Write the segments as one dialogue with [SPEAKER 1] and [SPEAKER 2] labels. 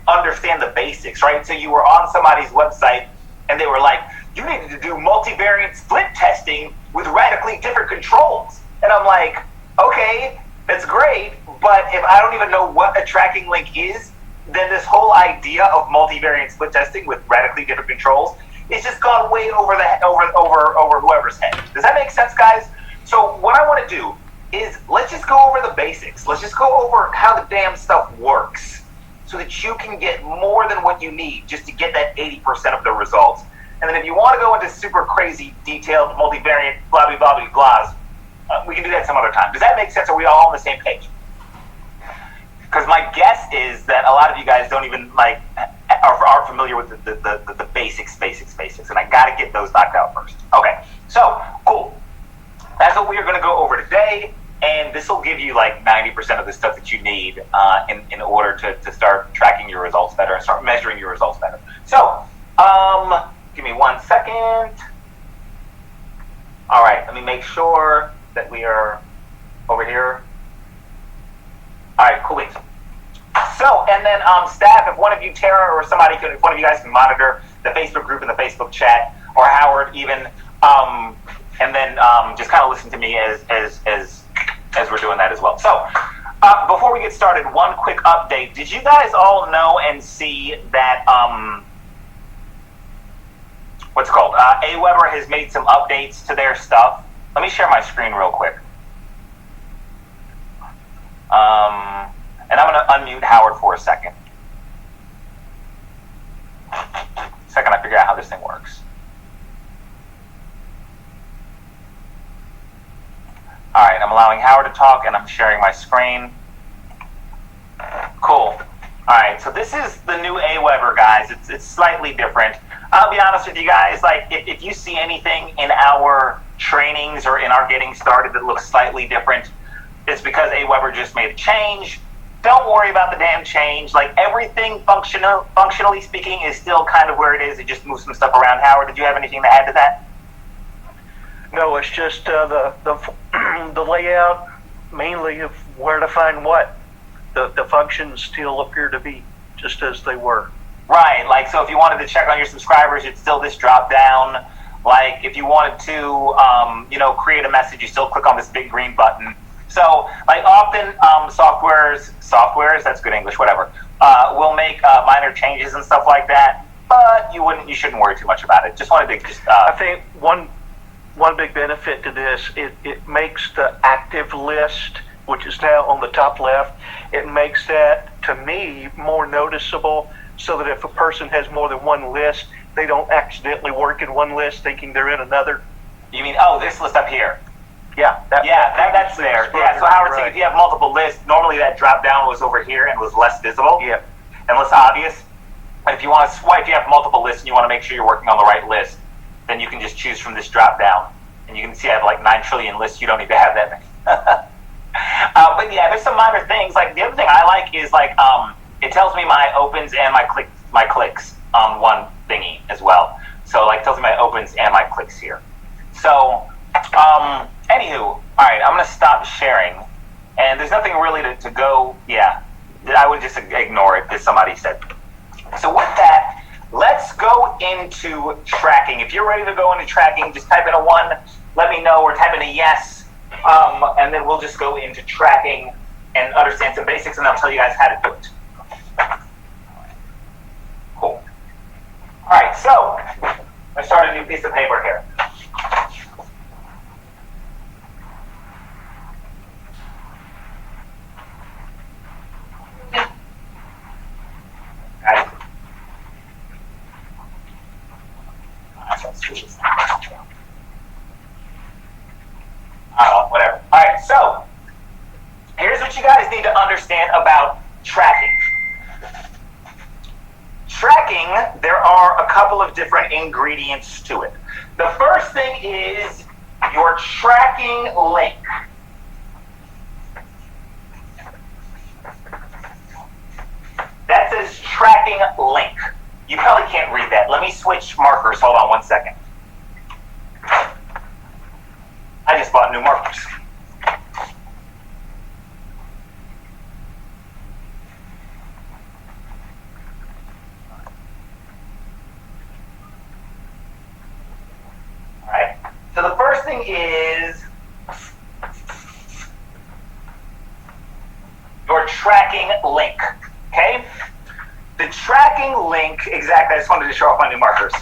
[SPEAKER 1] understand the basics, right? So you were on somebody's website and they were like, you needed to do multivariate split testing with radically different controls. And I'm like, okay, that's great, but if I don't even know what a tracking link is, then this whole idea of multivariate split testing with radically different controls is just gone way over whoever's head. Does that make sense, guys? So what I want to do is let's just go over the basics. Let's just go over how the damn stuff works so that you can get more than what you need just to get that 80% of the results. And then if you want to go into super crazy detailed multivariate blah blah blah blah blahs, we can do that some other time. Does that make sense? Are we all on the same page? Because my guess is that a lot of you guys don't even like are familiar with the basics, and I got to get those knocked out first. Okay, so cool. That's what we are going to go over today, and this will give you like 90% of the stuff that you need in order to start tracking your results better and start measuring your results better. So, give me 1 second. All right, let me make sure that we are over here. All right, cool. So, and then staff, if one of you, Tara, or somebody could, if one of you guys can monitor the Facebook group and the Facebook chat, or Howard even, and then just kind of listen to me as we're doing that as well. So, before we get started, one quick update. Did you guys all know and see that what's it called? Aweber has made some updates to their stuff. Let me share my screen real quick. And I'm going to unmute Howard for a second. Second, I figure out how this thing works. All right, I'm allowing Howard to talk, and I'm sharing my screen. Cool. All right, so this is the new Aweber, guys. It's slightly different. I'll be honest with you guys, like if you see anything in our trainings or in our getting started that looks slightly different, it's because Aweber just made a change. Don't worry about the damn change. Like everything functionally speaking is still kind of where it is. It just moves some stuff around. Howard, did you have anything to add to that?
[SPEAKER 2] No, it's just the layout mainly of where to find what. The functions still appear to be just as they were.
[SPEAKER 1] Right, like so if you wanted to check on your subscribers, it's still this drop down. Like if you wanted to create a message, you still click on this big green button. So, like often, softwares, that's good English, whatever, will make minor changes and stuff like that, but you shouldn't worry too much about it. Just wanted to
[SPEAKER 2] I think one big benefit to this, it makes the active list, which is now on the top left, it makes that, to me, more noticeable, so that if a person has more than one list, they don't accidentally work in one list thinking they're in another.
[SPEAKER 1] You mean, this list up here?
[SPEAKER 2] Yeah,
[SPEAKER 1] that's there. Yeah, so Howard, right. If you have multiple lists, normally that drop down was over here and was less visible.
[SPEAKER 2] Yeah.
[SPEAKER 1] And less obvious. But if you want to swipe, if you have multiple lists and you want to make sure you're working on the right list, then you can just choose from this drop down. And you can see I have like 9 trillion lists. You don't need to have that many. But yeah, there's some minor things. Like the other thing I like is like it tells me my opens and my clicks on one thingy as well. So like it tells me my opens and my clicks here. So anywho, all right, I'm going to stop sharing. And there's nothing really to go, yeah, I would just ignore it, as somebody said. So with that, let's go into tracking. If you're ready to go into tracking, just type in a 1, let me know, or type in a yes, and then we'll just go into tracking and understand some basics, and I'll tell you guys how to do it. Cool. All right, so let's start a new piece of paper here. Whatever. All right, so here's what you guys need to understand about tracking. Tracking, there are a couple of different ingredients to it. The first thing is your tracking link. That says tracking link. You probably can't read that. Let me switch markers. Hold on 1 second. I just bought new markers. thing is your tracking link, okay? The tracking link, exactly, I just wanted to show off my new markers.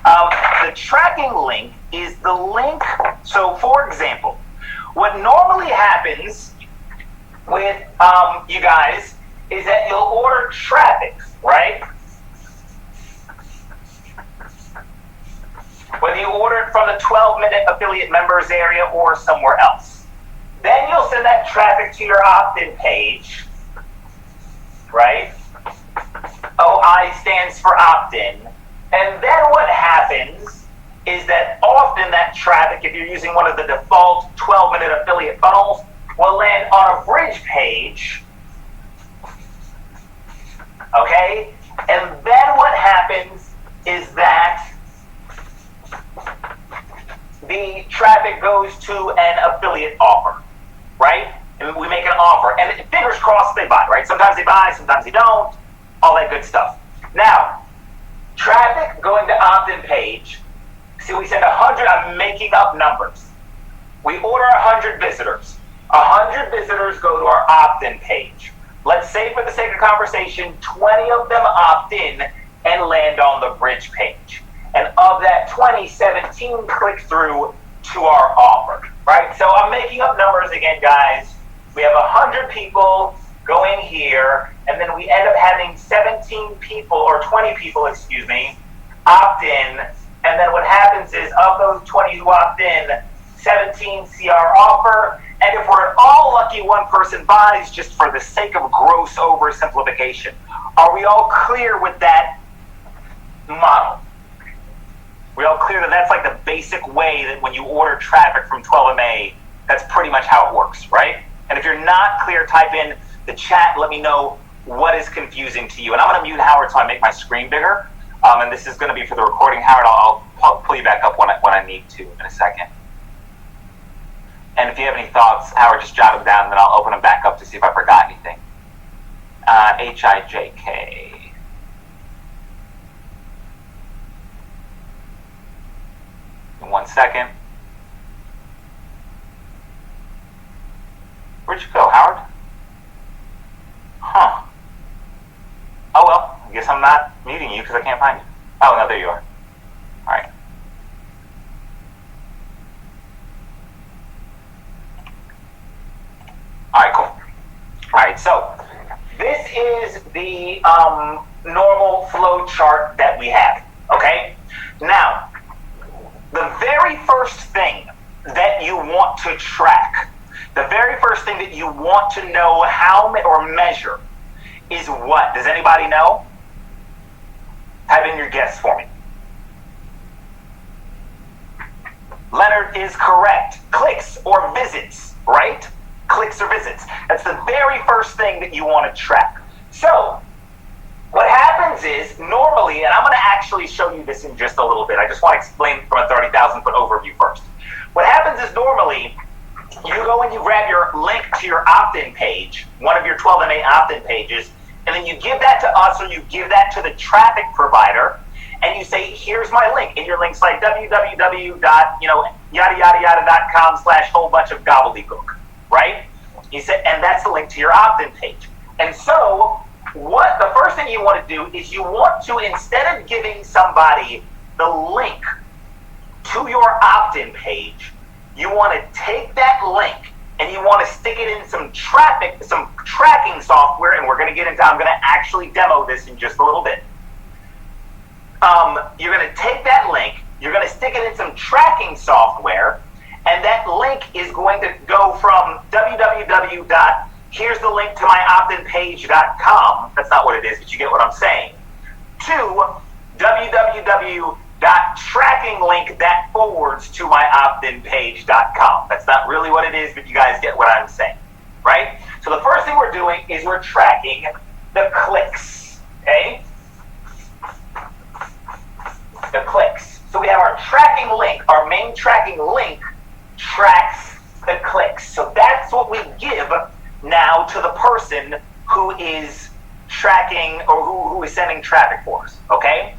[SPEAKER 1] The tracking link is the link, so for example, what normally happens with you guys is that you'll order traffic, right? Whether you order it from the 12-minute affiliate members area or somewhere else. Then you'll send that traffic to your opt-in page, right? OI stands for opt-in. And then what happens is that often that traffic, if you're using one of the default 12-minute affiliate funnels, will land on a bridge page, okay? And then what happens is that the traffic goes to an affiliate offer, right? And we make an offer, and fingers crossed they buy, right? Sometimes they buy, sometimes they don't, all that good stuff. Now, traffic going to opt-in page, see we send 100, I'm making up numbers. We order 100 visitors. 100 visitors go to our opt-in page. Let's say for the sake of conversation, 20 of them opt in and land on the bridge page. And of that 20, 17 click through to our offer, right? So I'm making up numbers again, guys. We have 100 people going here, and then we end up having 17 people, or 20 people, excuse me, opt in. And then what happens is, of those 20 who opt in, 17 see our offer. And if we're at all lucky, one person buys, just for the sake of gross oversimplification. Are we all clear with that model? We all clear that that's like the basic way that when you order traffic from 12MA, that's pretty much how it works, right? And if you're not clear, type in the chat, let me know what is confusing to you. And I'm going to mute Howard so I make my screen bigger. And this is going to be for the recording. Howard, I'll pull you back up when I need to in a second. And if you have any thoughts, Howard, just jot them down, and then I'll open them back up to see if I forgot anything. HIJK. In 1 second. Where'd you go, Howard? Huh. Oh, well, I guess I'm not muting you because I can't find you. Oh, no, there you are. All right. All right, cool. All right, so this is the normal flow chart that we have, okay? Now, the very first thing that you want to track, the very first thing that you want to know how or measure is what? Does anybody know? Type in your guess for me. Leonard is correct. Clicks or visits, right? Clicks or visits. That's the very first thing that you want to track. So, what happens is, normally, and I'm going to actually show you this in just a little bit. I just want to explain from a 30,000 foot overview first. What happens is, normally, you go and you grab your link to your opt-in page, one of your 12MA opt-in pages, and then you give that to us or you give that to the traffic provider, and you say, here's my link. And your link's like www.yada-yada-yada.com/whole bunch of gobbledygook, right? You say, and that's the link to your opt-in page. And so, what the first thing you want to do is you want to, instead of giving somebody the link to your opt-in page, you want to take that link and you want to stick it in some tracking software, and we're going to get into, I'm going to actually demo this in just a little bit. You're going to take that link, you're going to stick it in some tracking software, and that link is going to go from here's the link to my optinpage.com, that's not what it is, but you get what I'm saying, to www.tracking link that forwards to my optinpage.com. That's not really what it is, but you guys get what I'm saying, right? So the first thing we're doing is we're tracking the clicks, okay? The clicks. So we have our tracking link, our main tracking link tracks the clicks. So that's what we give now to the person who is tracking or who is sending traffic for us, okay?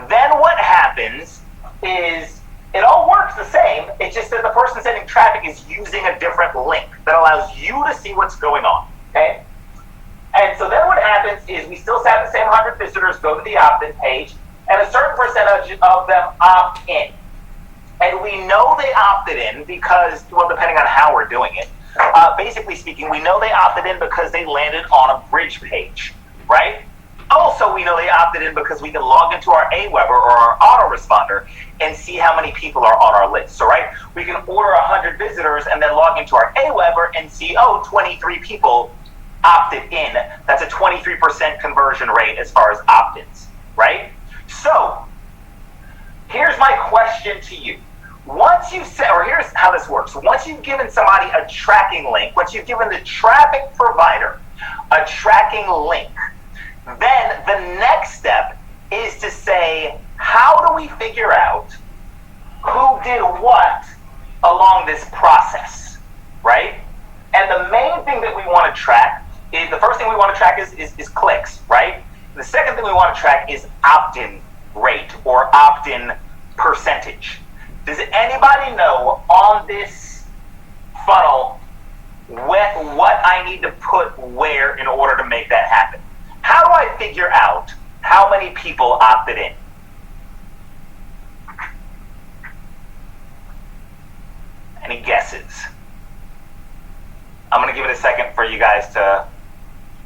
[SPEAKER 1] Then what happens is It all works the same. It's just that the person sending traffic is using a different link that allows you to see what's going on. Okay? And so then what happens is we still have the same 100 visitors go to the opt-in page, and a certain percentage of them opt in. And we know they opted in because, well, depending on how we're doing it, basically speaking, we know they opted in because they landed on a bridge page, right? Also, we know they opted in because we can log into our Aweber or our autoresponder and see how many people are on our list. So, right, we can order 100 visitors and then log into our Aweber and see, 23 people opted in. That's a 23% conversion rate as far as opt-ins, right? So, here's my question to you. Once you've said, or here's how this works. Once you've given somebody a tracking link, once you've given the traffic provider a tracking link, then the next step is to say, how do we figure out who did what along this process, right? And the main thing that we want to track is, the first thing we want to track is clicks, right? The second thing we want to track is opt-in rate or opt-in percentage. Does anybody know on this funnel what I need to put where in order to make that happen? How do I figure out how many people opted in? Any guesses? I'm going to give it a second for you guys to...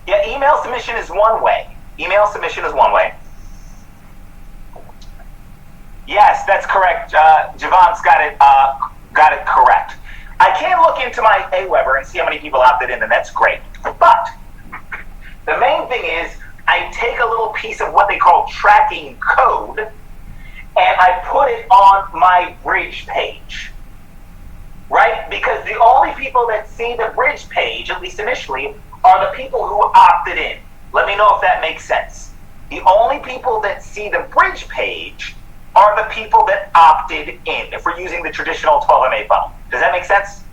[SPEAKER 1] Yeah, email submission is one way. Email submission is one way. Yes, that's correct. Javon's got it correct. I can look into my Aweber and see how many people opted in, and that's great. But the main thing is I take a little piece of what they call tracking code and I put it on my bridge page, right? Because the only people that see the bridge page, at least initially, are the people who opted in. Let me know if that makes sense. The only people that see the bridge page are the people that opted in, if we're using the traditional 12MA funnel. Does that make sense?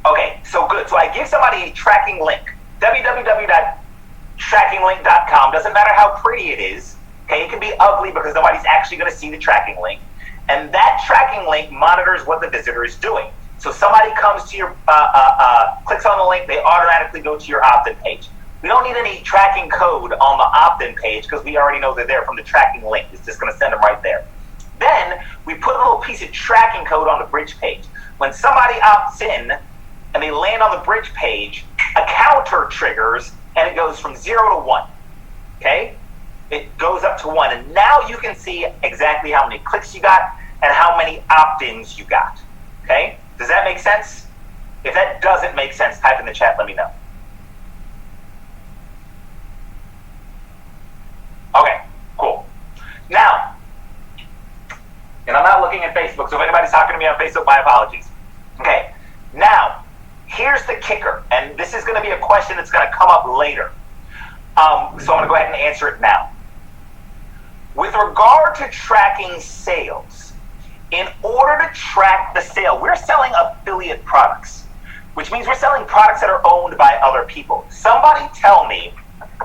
[SPEAKER 1] Okay, so good. So I give somebody a tracking link, www.trackinglink.com. Doesn't matter how pretty it is. Okay, it can be ugly because nobody's actually going to see the tracking link. And that tracking link monitors what the visitor is doing. So somebody comes to your, clicks on the link, they automatically go to your opt-in page. We don't need any tracking code on the opt-in page because we already know they're there from the tracking link. It's just going to send them right there. Then we put a little piece of tracking code on the bridge page. When somebody opts in and they land on the bridge page, a counter triggers and it goes from 0 to 1. Okay? It goes up to 1. And now you can see exactly how many clicks you got and how many opt-ins you got. Okay? Does that make sense? If that doesn't make sense, type in the chat, let me know. Okay, cool. Now, and I'm not looking at Facebook, so if anybody's talking to me on Facebook, my apologies. Okay, now, here's the kicker, and this is going to be a question that's going to come up later. So I'm going to go ahead and answer it now. With regard to tracking sales, in order to track the sale, we're selling affiliate products, which means we're selling products that are owned by other people. Somebody tell me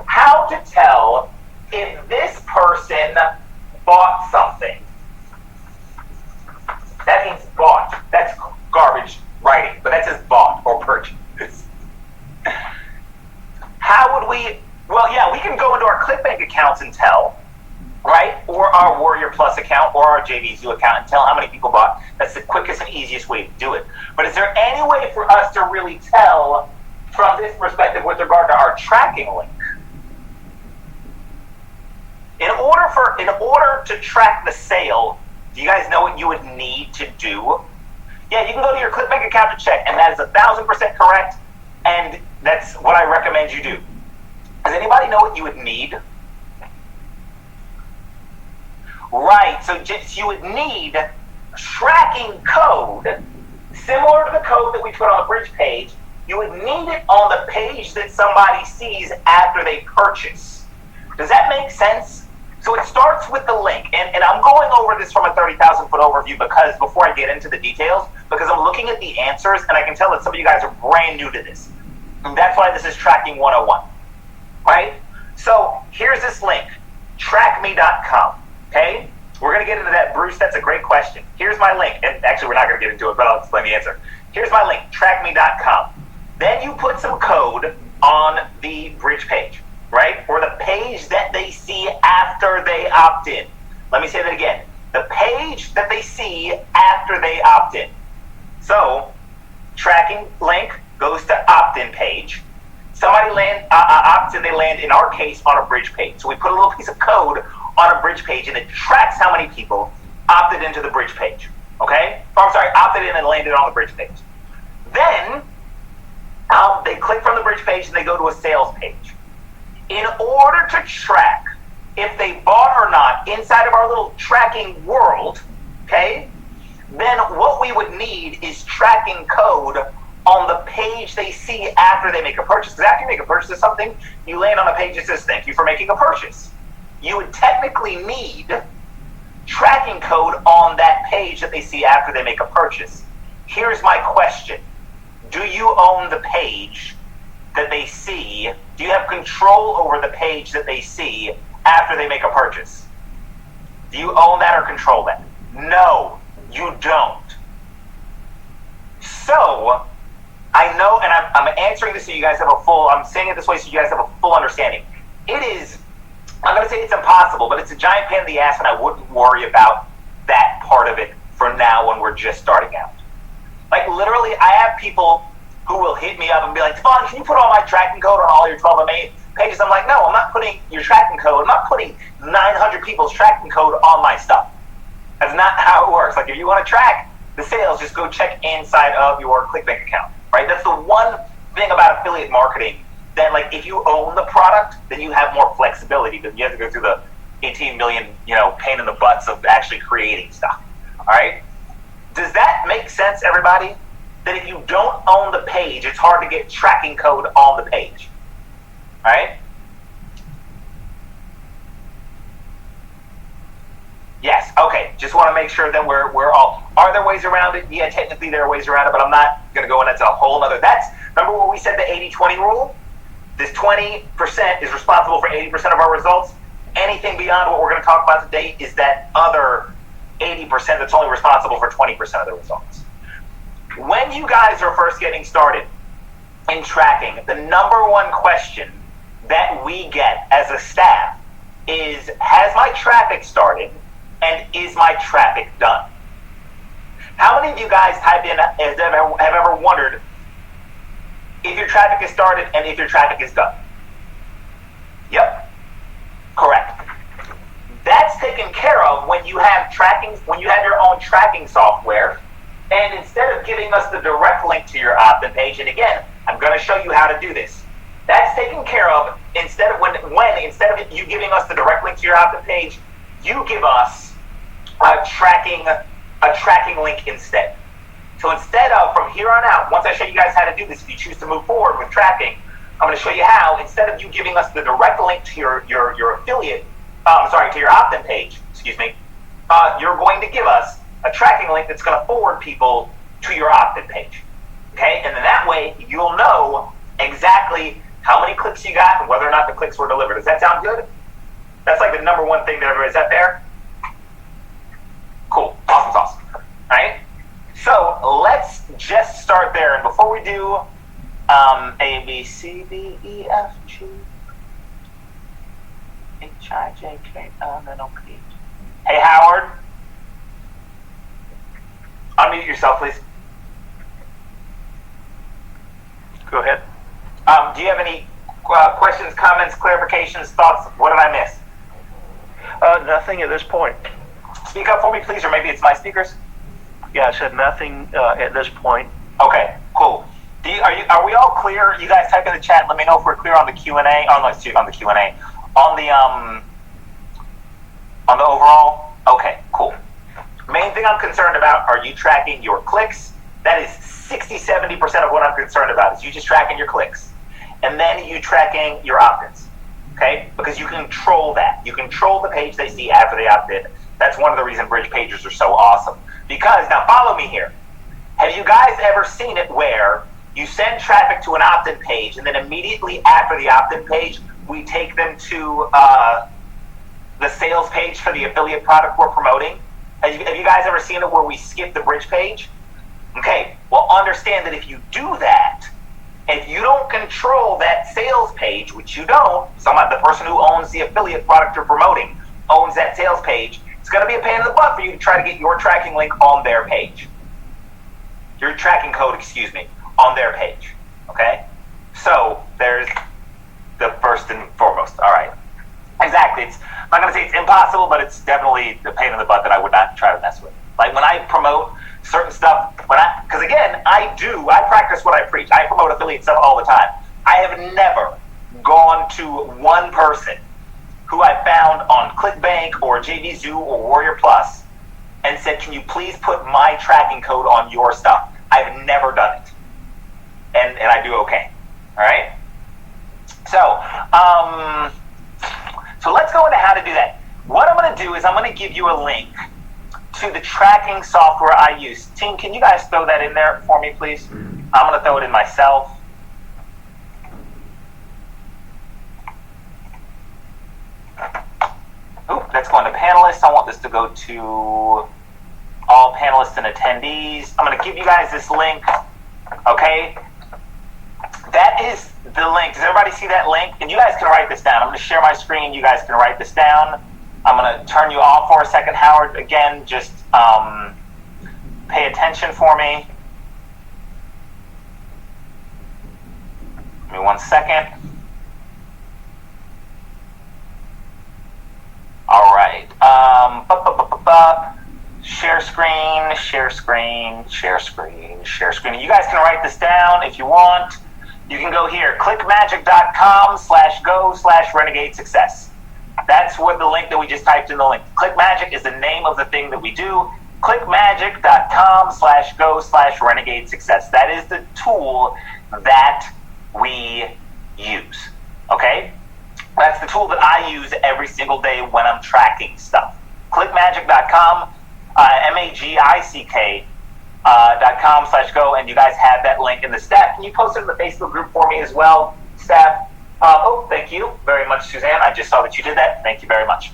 [SPEAKER 1] how to tell if this person bought something. That means bought. That's garbage writing, but that says bought or purchased. How would we, well, yeah, we can go into our ClickBank accounts and tell, right? Or our Warrior Plus account or our JVZoo account and tell how many people bought. That's the quickest and easiest way to do it. But is there any way for us to really tell from this perspective with regard to our tracking link? In order to track the sale, do you guys know what you would need to do? Yeah, you can go to your ClickBank account to check, and that is 1,000% correct, and that's what I recommend you do. Does anybody know what you would need? Right, so just, you would need tracking code, similar to the code that we put on the bridge page. You would need it on the page that somebody sees after they purchase. Does that make sense? So it starts with the link, and I'm going over this from a 30,000 foot overview because before I get into the details, because I'm looking at the answers and I can tell that some of you guys are brand new to this. And that's why this is Tracking 101, right? So here's this link, trackme.com, okay? We're going to get into that, Bruce. That's a great question. Here's my link. And actually, we're not going to get into it, but I'll explain the answer. Here's my link, trackme.com. Then you put some code on the bridge page, right? Or the page that they see after they opt in. Let me say that again. The page that they see after they opt in. So, tracking link goes to opt-in page. Somebody opts in, they land, in our case, on a bridge page. So we put a little piece of code on a bridge page, and it tracks how many people opted into the bridge page. Okay? Oh, I'm sorry, opted in and landed on the bridge page. Then, they click from the bridge page and they go to a sales page. In order to track if they bought or not inside of our little tracking world, okay, then what we would need is tracking code on the page they see after they make a purchase. Because after you make a purchase of something, you land on a page that says, thank you for making a purchase. You would technically need tracking code on that page that they see after they make a purchase. Here's my question. Do you own the page that they see? Do you have control over the page that they see after they make a purchase? Do you own that or control that? No, you don't. So, I know, and I'm answering this so you guys have I'm saying it this way so you guys have a full understanding. It is, I'm going to say it's impossible, but it's a giant pain in the ass, and I wouldn't worry about that part of it for now when we're just starting out. Like, literally, I have people who will hit me up and be like, Devon, can you put all my tracking code on all your 12 MA pages? I'm like, no, I'm not putting your tracking code. I'm not putting 900 people's tracking code on my stuff. That's not how it works. Like, if you want to track the sales, just go check inside of your ClickBank account, right? That's the one thing about affiliate marketing that, like, if you own the product, then you have more flexibility. Then you have to go through the 18 million, pain in the butts of actually creating stuff, all right? Does that make sense, everybody? That if you don't own the page, it's hard to get tracking code on the page, all right? Yes, okay, just want to make sure that we're all, are there ways around it? Yeah, technically there are ways around it, but I'm not going to go into a whole nother, remember when we said the 80-20 rule? This 20% is responsible for 80% of our results. Anything beyond what we're going to talk about today is that other 80% that's only responsible for 20% of the results. When you guys are first getting started in tracking, the number one question that we get as a staff is, has my traffic started and is my traffic done? How many of you guys type in, have ever wondered if your traffic is started and if your traffic is done? Yep, correct. That's taken care of when you have your own tracking software. And instead of giving us the direct link to your opt-in page, and again, I'm going to show you how to do this. That's taken care of instead of you giving us the direct link to your opt-in page, you give us a tracking link instead. So instead of, from here on out, once I show you guys how to do this, if you choose to move forward with tracking, I'm going to show you how, instead of you giving us the direct link to your affiliate, to your opt-in page, you're going to give us a tracking link that's going to forward people to your opt-in page. Okay? And then that way, you'll know exactly how many clicks you got and whether or not the clicks were delivered. Does that sound good? That's like the number one thing that everybody, is that fair? Cool. Awesome. All right? So let's just start there. And before we do A, B, C, D, E, F, G, H, I, J, K, L, N, O, P. Hey, Howard. Unmute yourself, please.
[SPEAKER 2] Go ahead.
[SPEAKER 1] Do you have any questions, comments, clarifications, thoughts? What did I miss?
[SPEAKER 2] Nothing at this point.
[SPEAKER 1] Speak up for me, please, or maybe it's my speakers.
[SPEAKER 2] Yeah, I said nothing at this point.
[SPEAKER 1] Okay, cool. Are we all clear? You guys type in the chat. Let me know if we're clear on the Q&A. On the Q&A. On the overall. Okay, cool. Main thing I'm concerned about, are you tracking your clicks? That is 60-70% of what I'm concerned about, is you just tracking your clicks. And then you tracking your opt-ins, okay? Because you control that. You control the page they see after they opt in. That's one of the reasons bridge pages are so awesome. Because, now follow me here. Have you guys ever seen it where you send traffic to an opt-in page and then immediately after the opt-in page, we take them to the sales page for the affiliate product we're promoting? Have you guys ever seen it where we skip the bridge page? Okay, well, understand that if you do that, if you don't control that sales page, which you don't, the person who owns the affiliate product you're promoting owns that sales page, it's going to be a pain in the butt for you to try to get your tracking link on their page. Your tracking code, on their page. Okay? So, there's the first and foremost. All right. Exactly. I'm not going to say it's impossible, but it's definitely a pain in the butt that I would not try to mess with. Like when I promote certain stuff, because again, I practice what I preach. I promote affiliate stuff all the time. I have never gone to one person who I found on ClickBank or JVZoo or Warrior Plus and said, can you please put my tracking code on your stuff? I've never done it. And I do okay. All right? So let's go into how to do that. What I'm going to do is I'm going to give you a link to the tracking software I use. Team, can you guys throw that in there for me, please? I'm going to throw it in myself. Oop, that's going to panelists. I want this to go to all panelists and attendees. I'm going to give you guys this link. Okay? That is the link. Does everybody see that link? And you guys can write this down. I'm going to share my screen. You guys can write this down. I'm going to turn you off for a second, Howard. Again, just pay attention for me. Give me 1 second. All right. Share screen, share screen, share screen, share screen. You guys can write this down if you want. You can go here, clickmagic.com/go/renegade success. That's what the link that we just typed in the link. ClickMagic is the name of the thing that we do. clickmagic.com/go/renegade success. That is the tool that we use. Okay? That's the tool that I use every single day when I'm tracking stuff. clickmagic.com, magick.com/go, and you guys have that link in the staff. Can you post it in the Facebook group for me as well, staff? Thank you very much, Suzanne. I just saw that you did that. Thank you very much.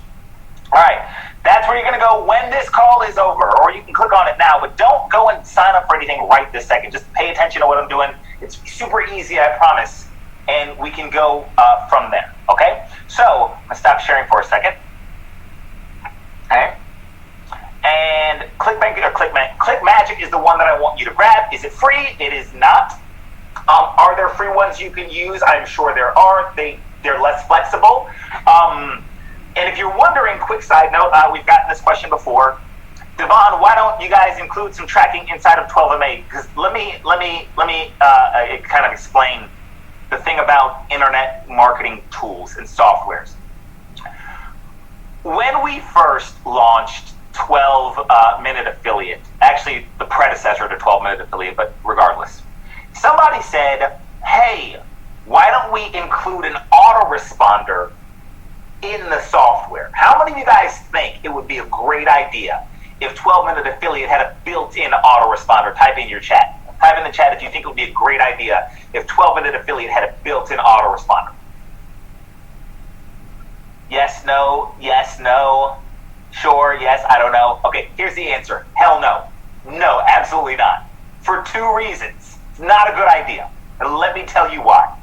[SPEAKER 1] All right, that's where you're going to go when this call is over, or you can click on it now, but don't go and sign up for anything right this second. Just pay attention to what I'm doing. It's super easy, I promise, and we can go from there, okay? So, I'm going to stop sharing for a second. Okay. And ClickMagic is the one that I want you to grab. Is it free? It is not. Are there free ones you can use? I'm sure there are. They're less flexible. And if you're wondering, quick side note, we've gotten this question before. Devon, why don't you guys include some tracking inside of 12M8? Because let me kind of explain the thing about internet marketing tools and softwares. When we first launched 12-minute affiliate, actually the predecessor to 12-minute affiliate, but regardless, somebody said, hey, why don't we include an autoresponder in the software? How many of you guys think it would be a great idea if 12-minute affiliate had a built-in autoresponder? Type in your chat. Type in the chat if you think it would be a great idea if 12-minute affiliate had a built-in autoresponder. Yes, no, sure, yes, I don't know. Okay, here's the answer. Hell no. No, absolutely not. For two reasons. It's not a good idea. And let me tell you why.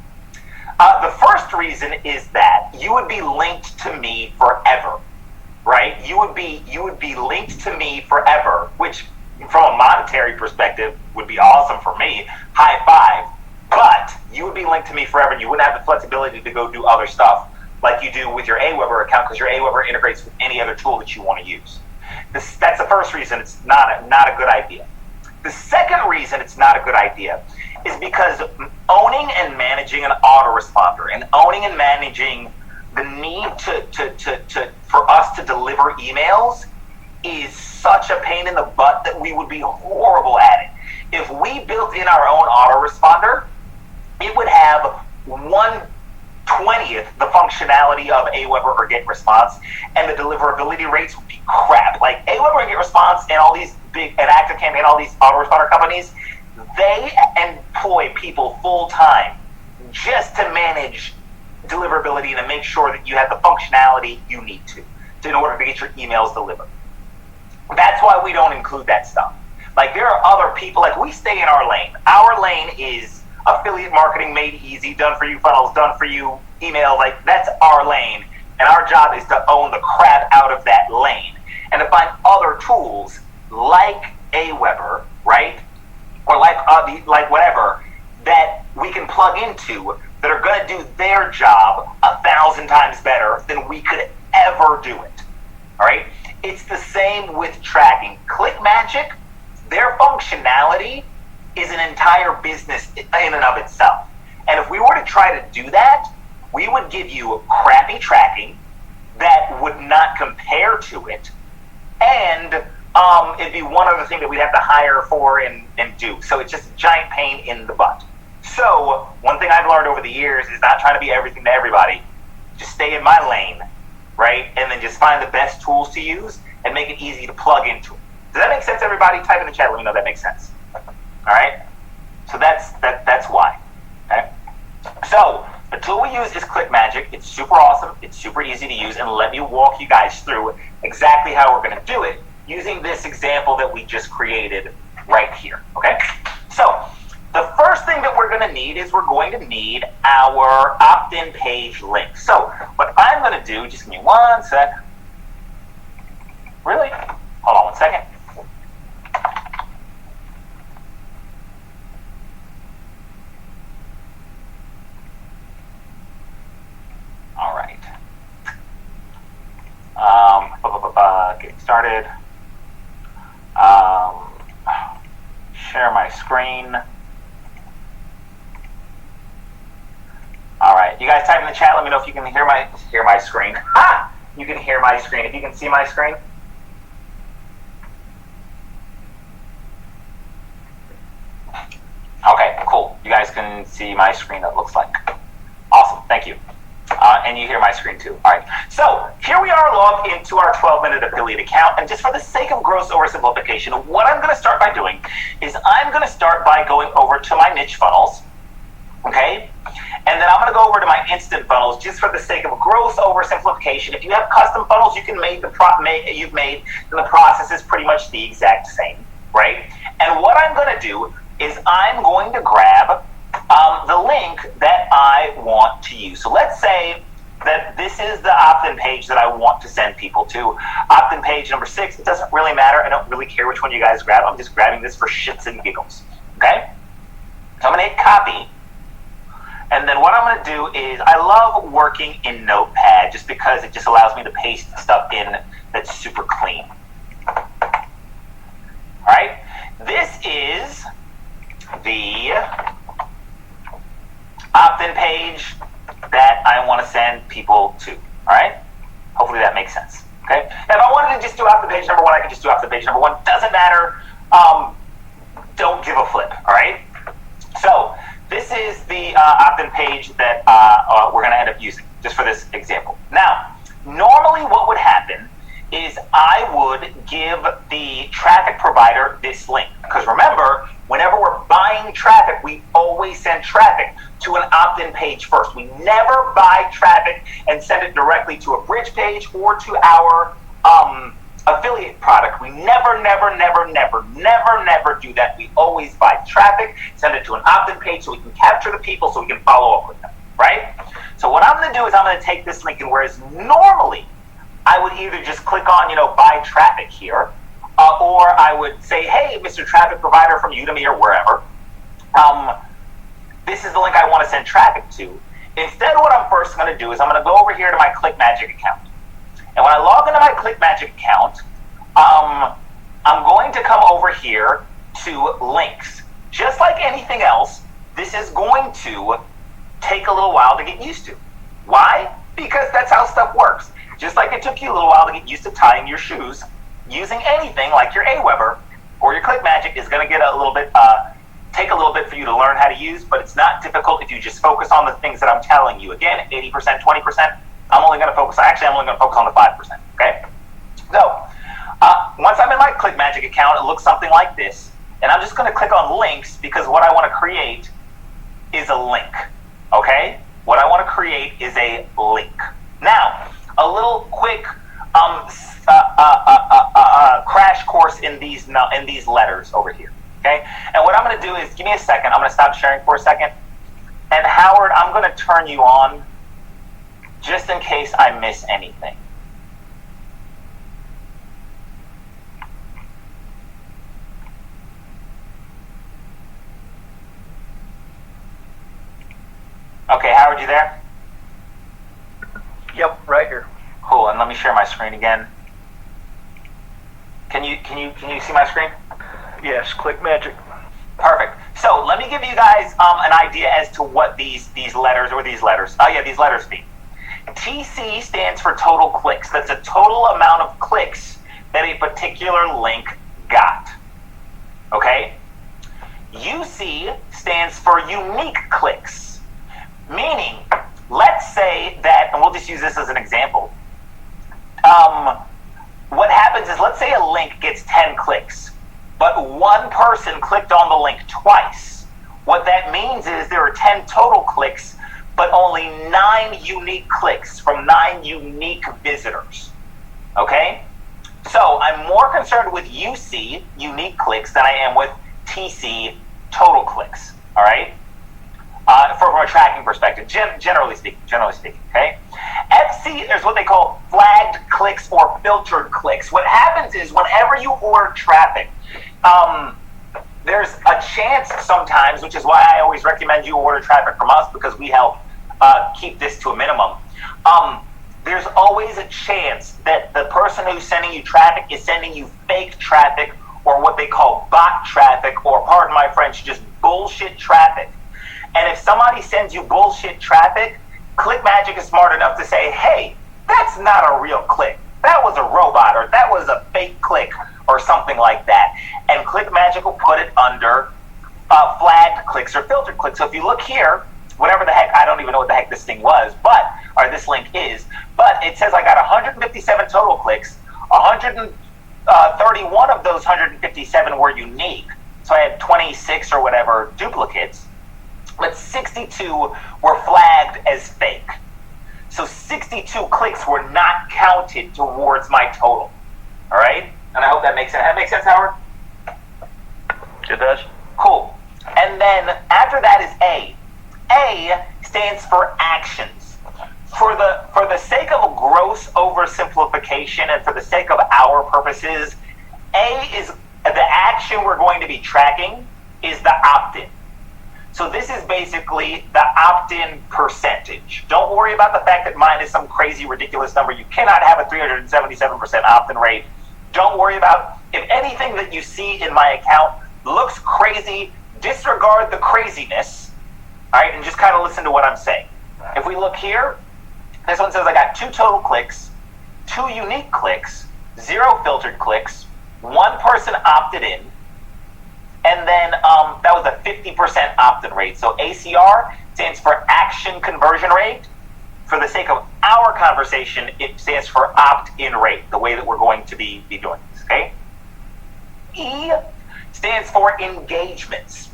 [SPEAKER 1] The first reason is that you would be linked to me forever, right? You would be linked to me forever, which from a monetary perspective would be awesome for me. High five. But you would be linked to me forever, and you wouldn't have the flexibility to go do other stuff like you do with your Aweber account, because your Aweber integrates with any other tool that you want to use. That's the first reason it's not a good idea. The second reason it's not a good idea is because owning and managing an autoresponder and owning and managing the need for us to deliver emails is such a pain in the butt that we would be horrible at it. If we built in our own autoresponder, it would have 1/20th the functionality of Aweber or GetResponse, and the deliverability rates would be crap. Like Aweber and GetResponse and all these big, and ActiveCampaign, all these autoresponder companies, they employ people full time just to manage deliverability and to make sure that you have the functionality you need to. in order to get your emails delivered. That's why we don't include that stuff. Like, there are other people, like, we stay in our lane. Our lane is affiliate marketing made easy, done for you funnels, done for you email. Like, that's our lane. And our job is to own the crap out of that lane and to find other tools like Aweber, right? Or like whatever, that we can plug into that are going to do their job 1,000 times better than we could ever do it. All right? It's the same with tracking. ClickMagick, their functionality is an entire business in and of itself. And if we were to try to do that, we would give you crappy tracking that would not compare to it. And it'd be one other thing that we'd have to hire for and do. So it's just a giant pain in the butt. So one thing I've learned over the years is not trying to be everything to everybody. Just stay in my lane, right? And then just find the best tools to use and make it easy to plug into it. Does that make sense, everybody? Type in the chat, let me know that makes sense. All right? So that's why. Okay? So the tool we use is ClickMagick. It's super awesome. It's super easy to use. And let me walk you guys through exactly how we're going to do it using this example that we just created right here. Okay? So the first thing that we're going to need is we're going to need our opt-in page link. So what I'm going to do, just give me one sec. Really? Hold on one second. All right. Getting started. Share my screen. All right, you guys type in the chat. Let me know if you can hear my screen. Ha! You can hear my screen. If you can see my screen. Okay, cool. You guys can see my screen. It looks like awesome. Thank you. And you hear my screen too. All right. So here we are logged into our 12-minute affiliate account. And just for the sake of gross oversimplification, what I'm going to start by doing is I'm going to start by going over to my niche funnels. Okay. And then I'm going to go over to my instant funnels just for the sake of gross oversimplification. If you have custom funnels you've made, then the process is pretty much the exact same, right? And what I'm going to do is I'm going to grab the link that I want to use. So let's say that this is the opt-in page that I want to send people to. Opt-in page number 6, it doesn't really matter. I don't really care which one you guys grab. I'm just grabbing this for shits and giggles, okay? So I'm going to hit copy. And then what I'm going to do is I love working in Notepad just because it just allows me to paste stuff in that's super clean. All right? This is the opt-in page that I want to send people to. All right? Hopefully that makes sense. Okay? Now, if I wanted to just do opt-in page number 1, I could just do opt-in page number 1. Doesn't matter. Don't give a flip. All right? So this is the opt-in page that we're going to end up using, just for this example. Now, normally what would happen is I would give the traffic provider this link. Because remember, whenever we're buying traffic, we always send traffic to an opt-in page first. We never buy traffic and send it directly to a bridge page or to our affiliate product. We never do that. We always buy traffic, send it to an opt-in page so we can capture the people so we can follow up with them, right? So what I'm going to do is I'm going to take this link, and whereas normally I would either just click on, buy traffic here, or I would say, hey, Mr. Traffic Provider from Udemy or wherever, this is the link I want to send traffic to. Instead, what I'm first going to do is I'm going to go over here to my ClickMagick account. And when I log into my ClickMagick account, I'm going to come over here to links. Just like anything else, this is going to take a little while to get used to. Why? Because that's how stuff works. Just like it took you a little while to get used to tying your shoes, using anything like your Aweber or your ClickMagick is going to get take a little bit for you to learn how to use, but it's not difficult if you just focus on the things that I'm telling you. Again, 80%, 20%, I'm only going to focus on the 5%, okay? So, once I'm in my ClickMagick account, it looks something like this, and I'm just going to click on links because what I want to create is a link, okay? What I want to create is a link. Now, a little quick crash course in these letters over here. Okay, and what I'm going to do is, give me a second. I'm going to stop sharing for a second. And Howard, I'm going to turn you on just in case I miss anything. Okay, Howard, you there?
[SPEAKER 2] Yep, right here.
[SPEAKER 1] Cool. And let me share my screen again. Can you see my screen?
[SPEAKER 2] Yes, click magic.
[SPEAKER 1] Perfect. So let me give you guys an idea as to what these letters mean. TC stands for total clicks. That's a total amount of clicks that a particular link got. Okay? UC stands for unique clicks. Meaning, let's say that, and we'll just use this as an example. What happens is, let's say a link gets 10 clicks, but one person clicked on the link twice. What that means is there are 10 total clicks, but only 9 unique clicks from 9 unique visitors. Okay? So I'm more concerned with UC, unique clicks, than I am with TC, total clicks. All right? From a tracking perspective, generally speaking, okay? FC is what they call flagged clicks or filtered clicks. What happens is, whenever you order traffic, there's a chance sometimes, which is why I always recommend you order traffic from us, because we help keep this to a minimum. There's always a chance that the person who's sending you traffic is sending you fake traffic, or what they call bot traffic, or, pardon my French, just bullshit traffic. And if somebody sends you bullshit traffic, ClickMagick is smart enough to say, hey, that's not a real click. That was a robot, or that was a fake click, or something like that. And ClickMagick will put it under flagged clicks or filtered clicks. So if you look here, whatever the heck, I don't even know what the heck this thing was, or this link is, but it says I got 157 total clicks. 131 of those 157 were unique. So I had 26 or whatever duplicates. But 62 were flagged as fake. So 62 clicks were not counted towards my total. All right? And I hope that makes sense. That makes sense, Howard?
[SPEAKER 2] It does.
[SPEAKER 1] Cool. And then after that is A. A stands for actions. For the sake of a gross oversimplification and for the sake of our purposes, A is the action we're going to be tracking is the opt-in. So this is basically the opt-in percentage. Don't worry about the fact that mine is some crazy, ridiculous number. You cannot have a 377% opt-in rate. Don't worry about, if anything that you see in my account looks crazy, disregard the craziness, all right, and just kind of listen to what I'm saying. If we look here, this one says I got 2 total clicks, 2 unique clicks, 0 filtered clicks, 1 person opted in, and then that was a 50% opt-in rate. So ACR stands for action conversion rate. For the sake of our conversation, it stands for opt-in rate, the way that we're going to be doing this, okay? E stands for engagements.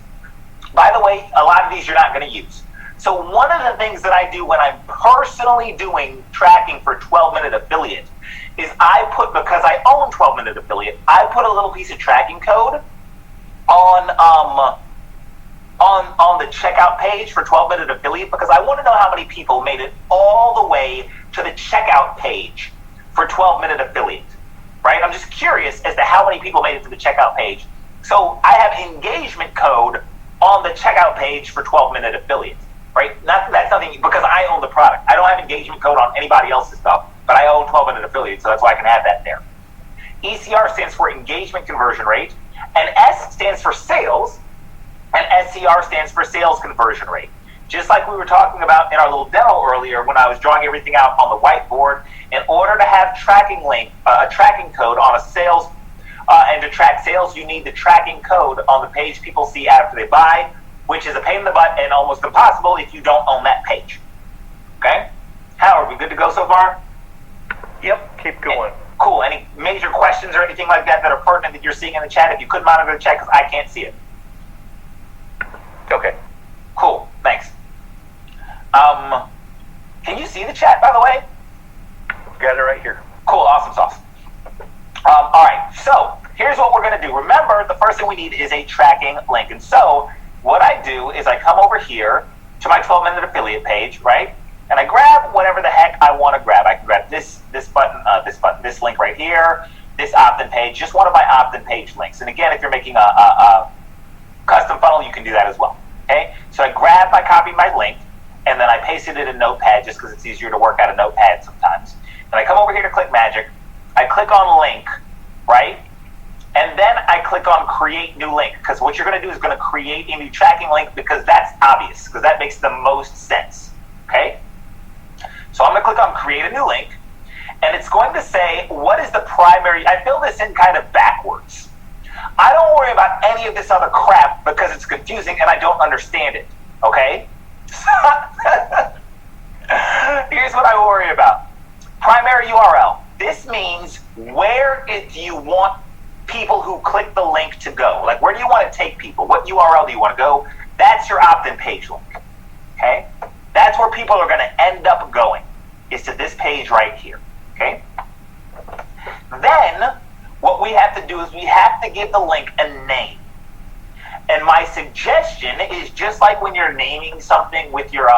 [SPEAKER 1] By the way, a lot of these you're not going to use. So one of the things that I do when I'm personally doing tracking for 12-Minute Affiliate is because I own 12-Minute Affiliate, I put a little piece of tracking code on the checkout page for 12-Minute Affiliate, because I want to know how many people made it all the way to the checkout page for 12-Minute Affiliate, right? I'm just curious as to how many people made it to the checkout page. So I have engagement code on the checkout page for 12-Minute Affiliate, right? That's nothing, because I own the product. I don't have engagement code on anybody else's stuff, but I own 12-Minute Affiliate, so that's why I can have that there. ECR stands for engagement conversion rate, and S stands for sales, and SCR stands for sales conversion rate. Just like we were talking about in our little demo earlier when I was drawing everything out on the whiteboard, in order to have a tracking code on a sales, and to track sales, you need the tracking code on the page people see after they buy, which is a pain in the butt and almost impossible if you don't own that page. Okay? Howard, we good to go so far?
[SPEAKER 2] Yep, keep going.
[SPEAKER 1] Cool. Any major questions or anything like that are pertinent that you're seeing in the chat? If you could monitor the chat, because I can't see it.
[SPEAKER 2] Okay.
[SPEAKER 1] Cool. Thanks. Can you see the chat, by the way?
[SPEAKER 2] Got it right here.
[SPEAKER 1] Cool, awesome sauce. All right, so here's what we're going to do. Remember, the first thing we need is a tracking link. And so what I do is I come over here to my 12-minute affiliate page, right? And I grab whatever the heck I want to grab. I can grab this button, this link right here, this opt-in page, just one of my opt-in page links. And again, if you're making a custom funnel, you can do that as well. Okay, so I copy my link, and then I pasted it in Notepad just because it's easier to work out of Notepad sometimes. And I come over here to ClickMagick. I click on link, right? And then I click on create new link, because what you're going to do is going to create a new tracking link, because that's obvious, because that makes the most sense. Okay? So I'm going to click on create a new link, and it's going to say, what is the primary? I fill this in kind of backwards. I don't worry about any of this other crap because it's confusing and I don't understand it. Okay? Here's what I worry about. Primary URL. This means where do you want people who click the link to go? Like, where do you want to take people? What URL do you want to go? That's your opt-in page link. Okay? That's where people are going to end up going, is to this page right here. Okay? Then what we have to do is we have to give the link a name. And my suggestion is, just like when you're naming something with your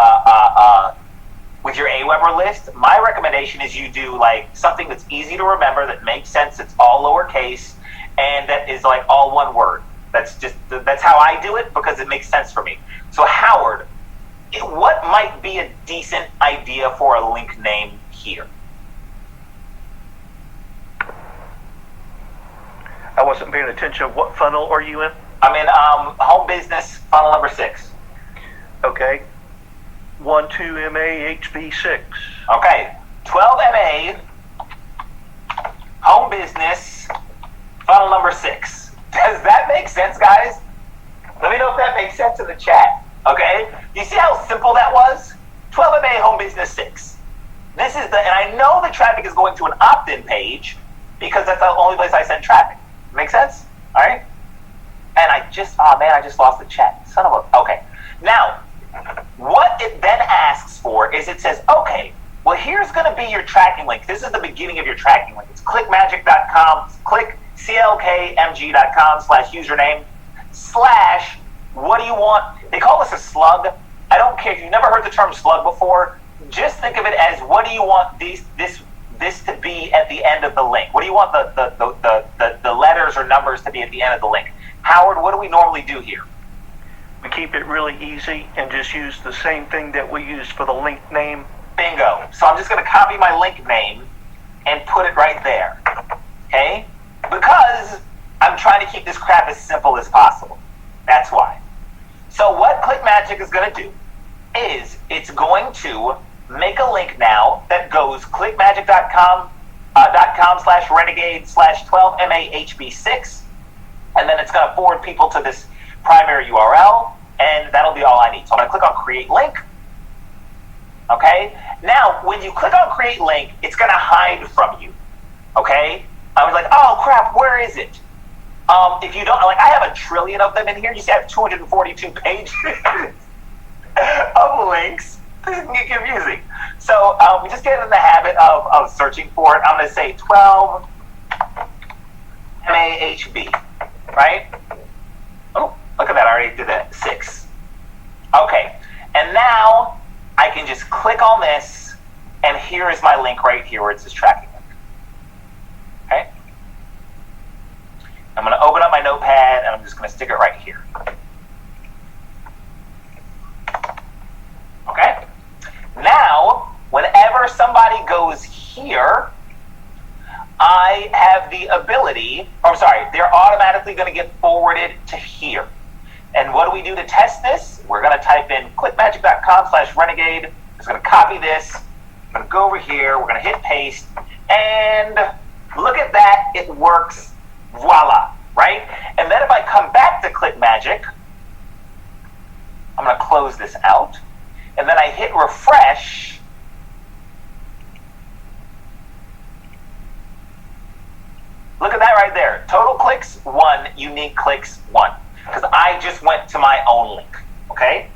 [SPEAKER 1] Aweber list, my recommendation is you do like something that's easy to remember, that makes sense, it's all lowercase, and that is like all one word. That's how I do it, because it makes sense for me. So Howard, what might be a decent idea for a link name here?
[SPEAKER 2] I wasn't paying attention. What funnel are you in?
[SPEAKER 1] I'm in home business funnel number 6.
[SPEAKER 2] Okay. 12MA HB6.
[SPEAKER 1] Okay. 12MA home business funnel number 6. Does that make sense, guys? Let me know if that makes sense in the chat. Okay? You see how simple that was? 12MA home business 6. And I know the traffic is going to an opt-in page because that's the only place I send traffic. Make sense? All right? And I just lost the chat. Son of a, okay. Now, what it then asks for is, it says, okay, well, here's going to be your tracking link. This is the beginning of your tracking link. It's clickmagick.com, clickclkmg.com/username / what do you want? They call this a slug. I don't care if you've never heard the term slug before. Just think of it as, what do you want this to be at the end of the link? What do you want the letters or numbers to be at the end of the link? Howard, what do we normally do here?
[SPEAKER 2] We keep it really easy and just use the same thing that we used for the link name.
[SPEAKER 1] Bingo. So I'm just going to copy my link name and put it right there. Okay? Because I'm trying to keep this crap as simple as possible. That's why. So what ClickMagick is going to do is it's going to make a link now that goes clickmagick.com .com/renegade/12MAHB6, and then it's going to forward people to this primary URL, and that'll be all I need. So I'm going to click on create link. Okay? Now, when you click on create link, it's going to hide from you. Okay? I was like, oh crap, where is it? If you don't, like, I have a trillion of them in here. You see I have 242 pages of links. This can get confusing. So we just get in the habit of searching for it. I'm going to say 12 MAHB, right? Oh, look at that. I already did that. 6. Okay. And now I can just click on this, and here is my link right here where it says tracking link. Okay? I'm going to open up my notepad, and I'm just going to stick it right here. Okay? Now, whenever somebody goes here, I have the ability, they're automatically going to get forwarded to here. And what do we do to test this? We're going to type in clickmagick.com/renegade. Just going to copy this. I'm going to go over here. We're going to hit paste. And look at that. It works. Voila. Right? And then if I come back to ClickMagick, I'm going to close this out. And then I hit refresh. Look at that right there. Total clicks, 1. Unique clicks, 1. Because I just went to my own link. Okay?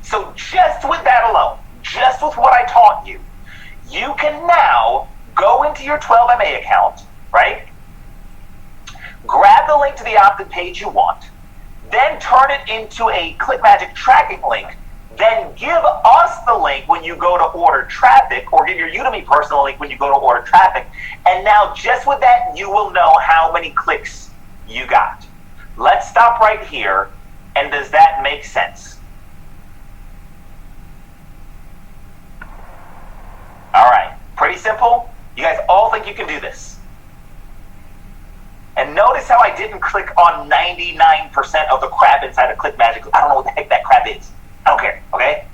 [SPEAKER 1] So just with that alone, just with what I taught you, you can now go into your 12MA account, right? Grab the link to the opt-in page you want, then turn it into a ClickMagick tracking link, then give us the link when you go to order traffic, or give your Udemy personal link when you go to order traffic, and now just with that, you will know how many clicks you got. Let's stop right here, and does that make sense? All right, pretty simple. You guys all think you can do this. And notice how I didn't click on 99% of the crap inside of ClickMagick. I don't know what the heck that crap is. I don't care, okay?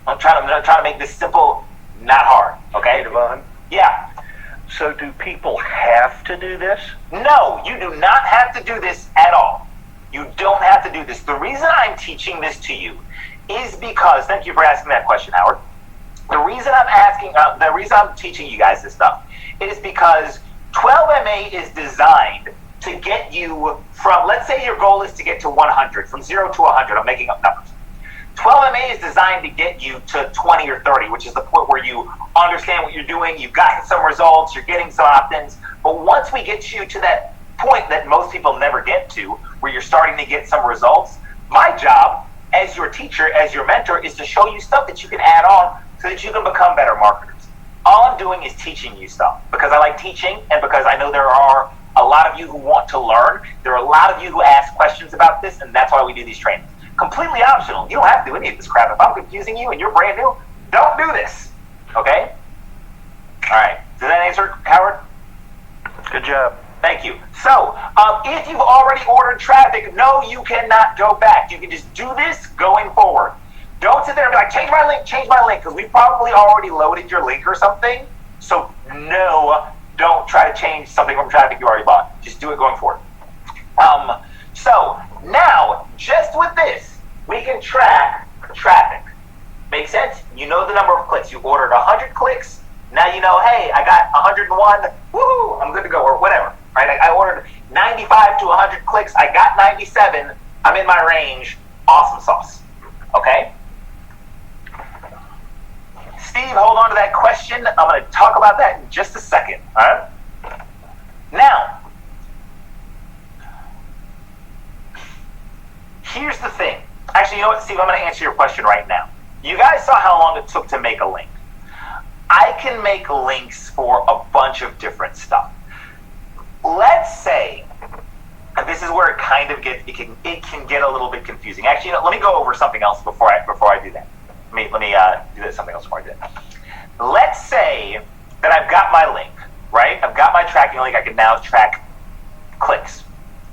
[SPEAKER 1] I'm trying to make this simple, not hard, okay?
[SPEAKER 2] Hey, Devon.
[SPEAKER 1] Yeah.
[SPEAKER 2] So do people have to do this?
[SPEAKER 1] No, you do not have to do this at all. You don't have to do this. The reason I'm teaching this to you is because, thank you for asking that question, Howard. The reason I'm teaching you guys this stuff is because 12MA is designed to get you from, let's say your goal is to get to 100, from 0 to 100, I'm making up numbers. 12MA is designed to get you to 20 or 30, which is the point where you understand what you're doing, you've gotten some results, you're getting some opt-ins. But once we get you to that point that most people never get to, where you're starting to get some results, my job as your teacher, as your mentor, is to show you stuff that you can add on so that you can become better marketers. All I'm doing is teaching you stuff because I like teaching, and because I know there are a lot of you who want to learn. There are a lot of you who ask questions about this, and that's why we do these trainings. Completely optional. You don't have to do any of this crap. If I'm confusing you and you're brand new, don't do this. Okay? All right. Does that answer, Howard?
[SPEAKER 2] Good job.
[SPEAKER 1] Thank you. So, if you've already ordered traffic, no, you cannot go back. You can just do this going forward. Don't sit there and be like, change my link, because we probably already loaded your link or something. So, no, don't try to change something from traffic you already bought. Just do it going forward. So, now, just with this, we can track traffic. Make sense? You know the number of clicks. You ordered 100 clicks. Now you know, hey, I got 101. Woohoo, I'm good to go, or whatever. Right? I ordered 95 to 100 clicks. I got 97. I'm in my range. Awesome sauce. Okay? Steve, hold on to that question. I'm going to talk about that in just a second. All right? Now, here's the thing. Actually, you know what, Steve? I'm going to answer your question right now. You guys saw how long it took to make a link. I can make links for a bunch of different stuff. Let's say, and this is where it kind of gets, it can get a little bit confusing. Actually, let me go over something else before I do that. Let me do something else before I do that. Let's say that I've got my link, right? I've got my tracking link. I can now track clicks.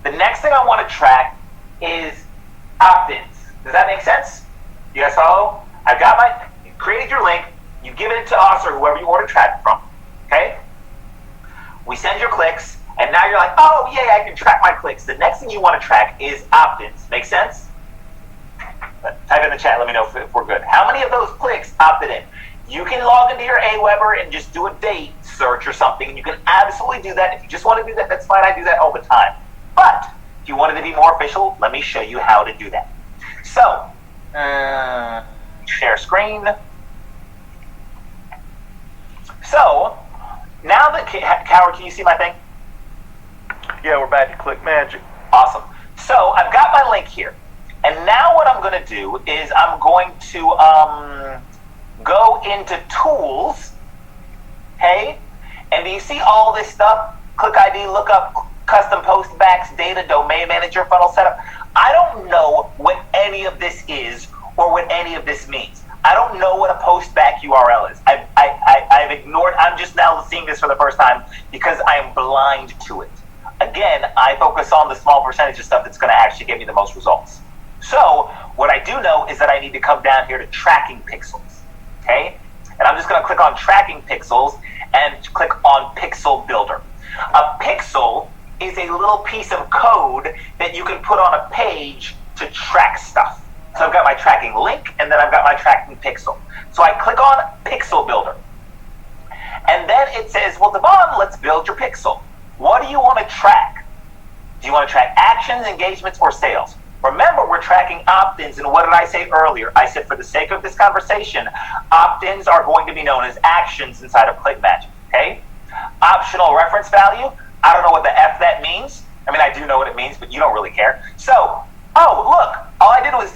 [SPEAKER 1] The next thing I want to track is opt-ins. Does that make sense? You guys follow? You created your link. You give it to us or whoever you order traffic from. Okay? We send your clicks, and now you're like, oh, yeah, I can track my clicks. The next thing you want to track is opt-ins. Make sense? Type in the chat. Let me know if we're good. How many of those clicks opted in? You can log into your Aweber and just do a date search or something, and you can absolutely do that. If you just want to do that, that's fine. I do that all the time. But if you wanted to be more official, let me show you how to do that. So, share screen. So, now that, Howard, can you see my thing?
[SPEAKER 2] Yeah, we're back to ClickMagick.
[SPEAKER 1] Awesome. So, I've got my link here. And now what I'm going to do is I'm going to go into Tools, okay? And do you see all this stuff? Click ID, lookup, custom postbacks, data, domain manager, funnel setup. I don't know what any of this is or what any of this means. I don't know what a postback URL is. I've ignored, I'm just now seeing this for the first time because I am blind to it. Again, I focus on the small percentage of stuff that's going to actually give me the most results. So what I do know is that I need to come down here to tracking pixels, okay? And I'm just going to click on tracking pixels and click on pixel builder. A pixel is a little piece of code that you can put on a page to track stuff. So I've got my tracking link, and then I've got my tracking pixel. So I click on pixel builder. And then it says, well, Devon, let's build your pixel. What do you want to track? Do you want to track actions, engagements, or sales? Remember, we're tracking opt-ins, and what did I say earlier? I said, for the sake of this conversation, opt-ins are going to be known as actions inside of ClickMagick, okay? optional reference value. I don't know what the F that means. I mean, I do know what it means, but you don't really care. So, oh, look, all I did was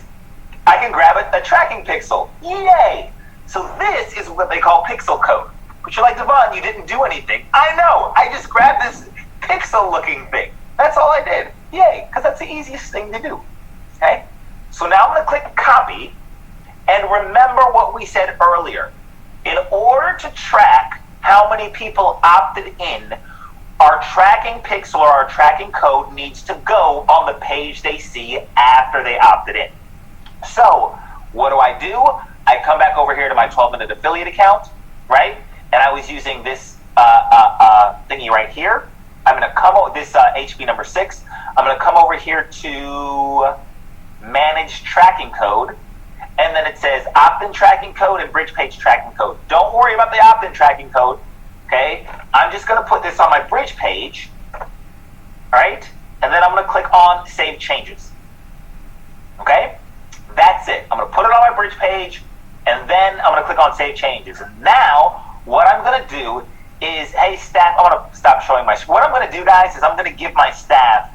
[SPEAKER 1] I can grab a tracking pixel. Yay! So this is what they call pixel code. But you're like, Devon, you didn't do anything. I know. I just grabbed this pixel-looking thing. That's all I did. Yay, because that's the easiest thing to do. Okay? So now I'm going to click copy. And remember what we said earlier. In order to track how many people opted in, our tracking pixel or our tracking code needs to go on the page they see after they opted in. So what do? I come back over here to my 12-minute affiliate account, right? And I was using this thingy right here. I'm going to come over this HB number 6. I'm going to come over here to manage tracking code. And then it says opt-in tracking code and bridge page tracking code. Don't worry about the opt-in tracking code. Okay, I'm just going to put this on my bridge page, all right? And then I'm going to click on Save Changes. Okay, that's it. I'm going to put it on my bridge page, and then I'm going to click on Save Changes. And now, what I'm going to do is, hey, staff, I'm going to stop showing my screen. What I'm going to do, guys, is I'm going to give my staff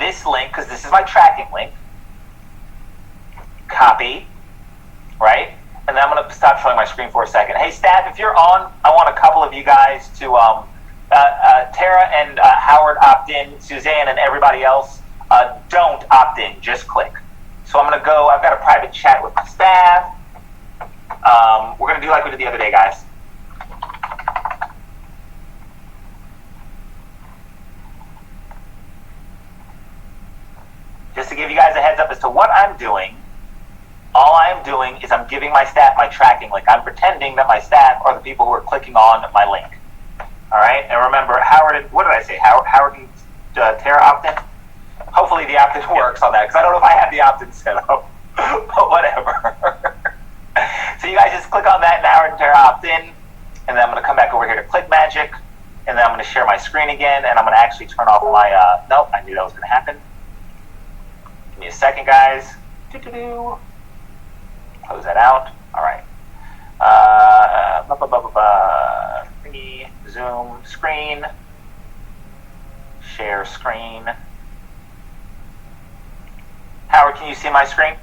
[SPEAKER 1] this link, because this is my tracking link. Copy, right? And then I'm going to stop showing my screen for a second. Hey, staff, if you're on, I want a couple of you guys to, Tara and Howard opt in, Suzanne and everybody else, don't opt in, just click. So I'm going to go, I've got a private chat with my staff. We're going to do like we did the other day, guys. Just to give you guys a heads up as to what I'm doing, all I am doing is I'm giving my staff my tracking link. I'm pretending that my staff are the people who are clicking on my link. All right? And remember, Howard, what did I say? Howard and Tara opt-in? Hopefully the opt-in works on that, because I don't know if I have the opt-in set up. But whatever. So you guys just click on that and Howard and Tara opt-in. And then I'm going to come back over here to Click Magic. And then I'm going to share my screen again. And I'm going to actually turn off my... nope, I knew that was going to happen. Give me a second, guys. Doo-doo-doo. Close that out. All right. Thingy, Zoom screen. Share screen. Howard, can you see my screen?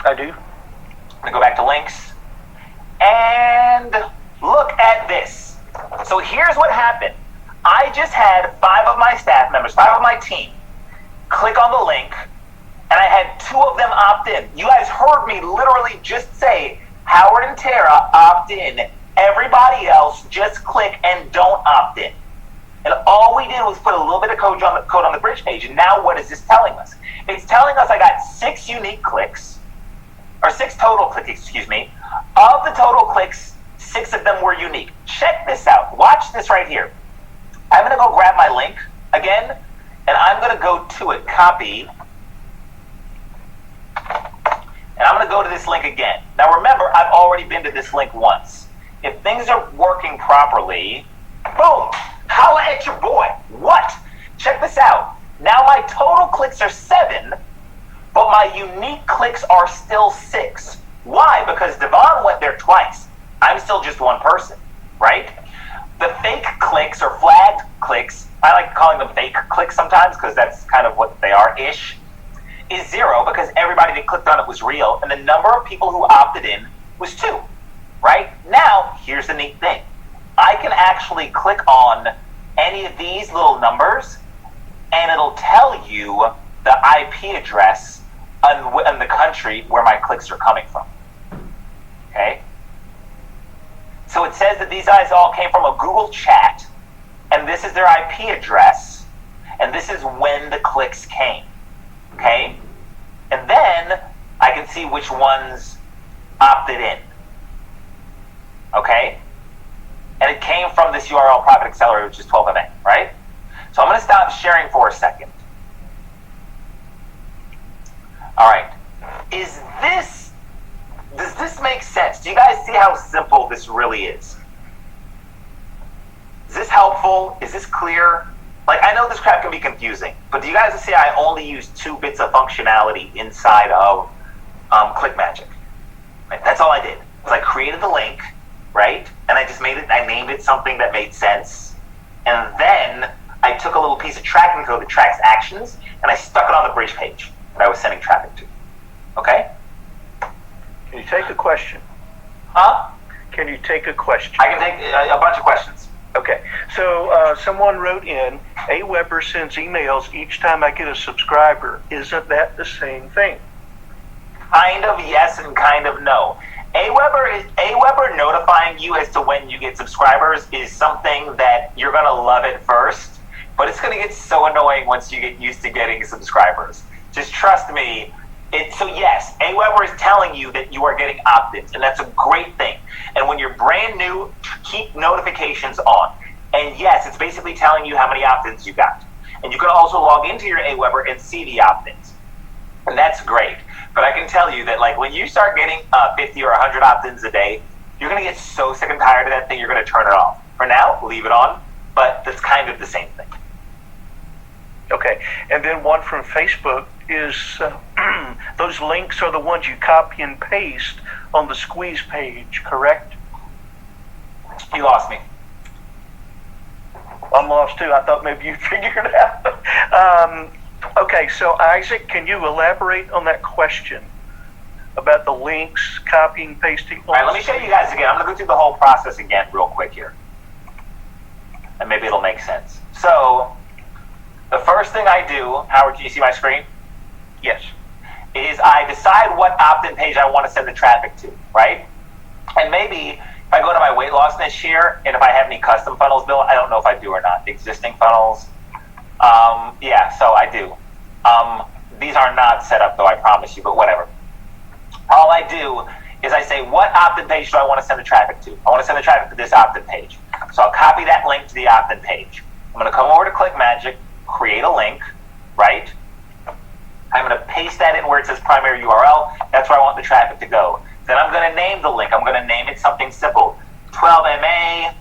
[SPEAKER 2] I do.
[SPEAKER 1] I'm gonna go back to links. And look at this. So here's what happened. I just had 5 of my staff members, 5 of my team, click on the link. And I had 2 of them opt in. You guys heard me literally just say, Howard and Tara opt in. Everybody else just click and don't opt in. And all we did was put a little bit of code on the bridge page. And now what is this telling us? It's telling us I got 6 unique clicks, or 6 total clicks, excuse me. Of the total clicks, 6 of them were unique. Check this out. Watch this right here. I'm going to go grab my link again, and I'm going to go to it, copy. And I'm going to go to this link again. Now remember, I've already been to this link once. If things are working properly, boom, holla at your boy. What? Check this out. Now my total clicks are 7, but my unique clicks are still 6. Why? Because Devon went there twice. I'm still just one person, right? The fake clicks or flagged clicks, I like calling them fake clicks sometimes because that's kind of what they are-ish, is 0 because everybody that clicked on it was real, and the number of people who opted in was 2, right? Now, here's the neat thing. I can actually click on any of these little numbers, and it'll tell you the IP address and the country where my clicks are coming from, okay? So it says that these guys all came from a Google chat, and this is their IP address, and this is when the clicks came. Okay? And then I can see which ones opted in. Okay? And it came from this URL Profit Accelerator, which is 12MA, right? So I'm going to stop sharing for a second. All right. Does this make sense? Do you guys see how simple this really is? Is this helpful? Is this clear? Like, I know this crap can be confusing, but do you guys see I only use 2 bits of functionality inside of Click Magic? Right? That's all I did. was I created the link, right? And I named it something that made sense. And then I took a little piece of tracking code that tracks actions, and I stuck it on the bridge page that I was sending traffic to. Okay?
[SPEAKER 2] Can you take a question?
[SPEAKER 1] Huh?
[SPEAKER 2] Can you take a question?
[SPEAKER 1] I can take a bunch of questions.
[SPEAKER 2] Okay, so someone wrote in, Aweber sends emails each time I get a subscriber. Isn't that the same thing?
[SPEAKER 1] Kind of yes and kind of no. Aweber notifying you as to when you get subscribers is something that you're going to love at first, but it's going to get so annoying once you get used to getting subscribers. Just trust me. So yes, Aweber is telling you that you are getting opt-ins, and that's a great thing. And when you're brand new, keep notifications on. And yes, it's basically telling you how many opt-ins you got. And you can also log into your Aweber and see the opt-ins. And that's great. But I can tell you that, like, when you start getting 50 or 100 opt-ins a day, you're going to get so sick and tired of that thing, you're going to turn it off. For now, leave it on, but that's kind of the same thing.
[SPEAKER 2] Okay, and then one from Facebook is those links are the ones you copy and paste on the squeeze page, correct?
[SPEAKER 1] You lost me.
[SPEAKER 2] I'm lost too. I thought maybe you figured it out. Okay, so Isaac, can you elaborate on that question about the links, copying, pasting?
[SPEAKER 1] All right, let me show you guys again. I'm going to go through the whole process again real quick here. And maybe it'll make sense. So, the first thing I do, Howard, can you see my screen?
[SPEAKER 2] Yes.
[SPEAKER 1] Is I decide what opt-in page I want to send the traffic to, right? And maybe if I go to my weight loss niche here, and if I have any custom funnels built, I don't know if I do or not. Existing funnels. Yeah, so I do. These are not set up though, I promise you, but whatever. All I do is I say, what opt-in page do I want to send the traffic to? I want to send the traffic to this opt-in page. So I'll copy that link to the opt-in page. I'm going to come over to ClickMagick, create a link, right? I'm going to paste that in where it says primary URL. That's where I want the traffic to go. Then I'm going to name the link. I'm going to name it something simple. 12MA,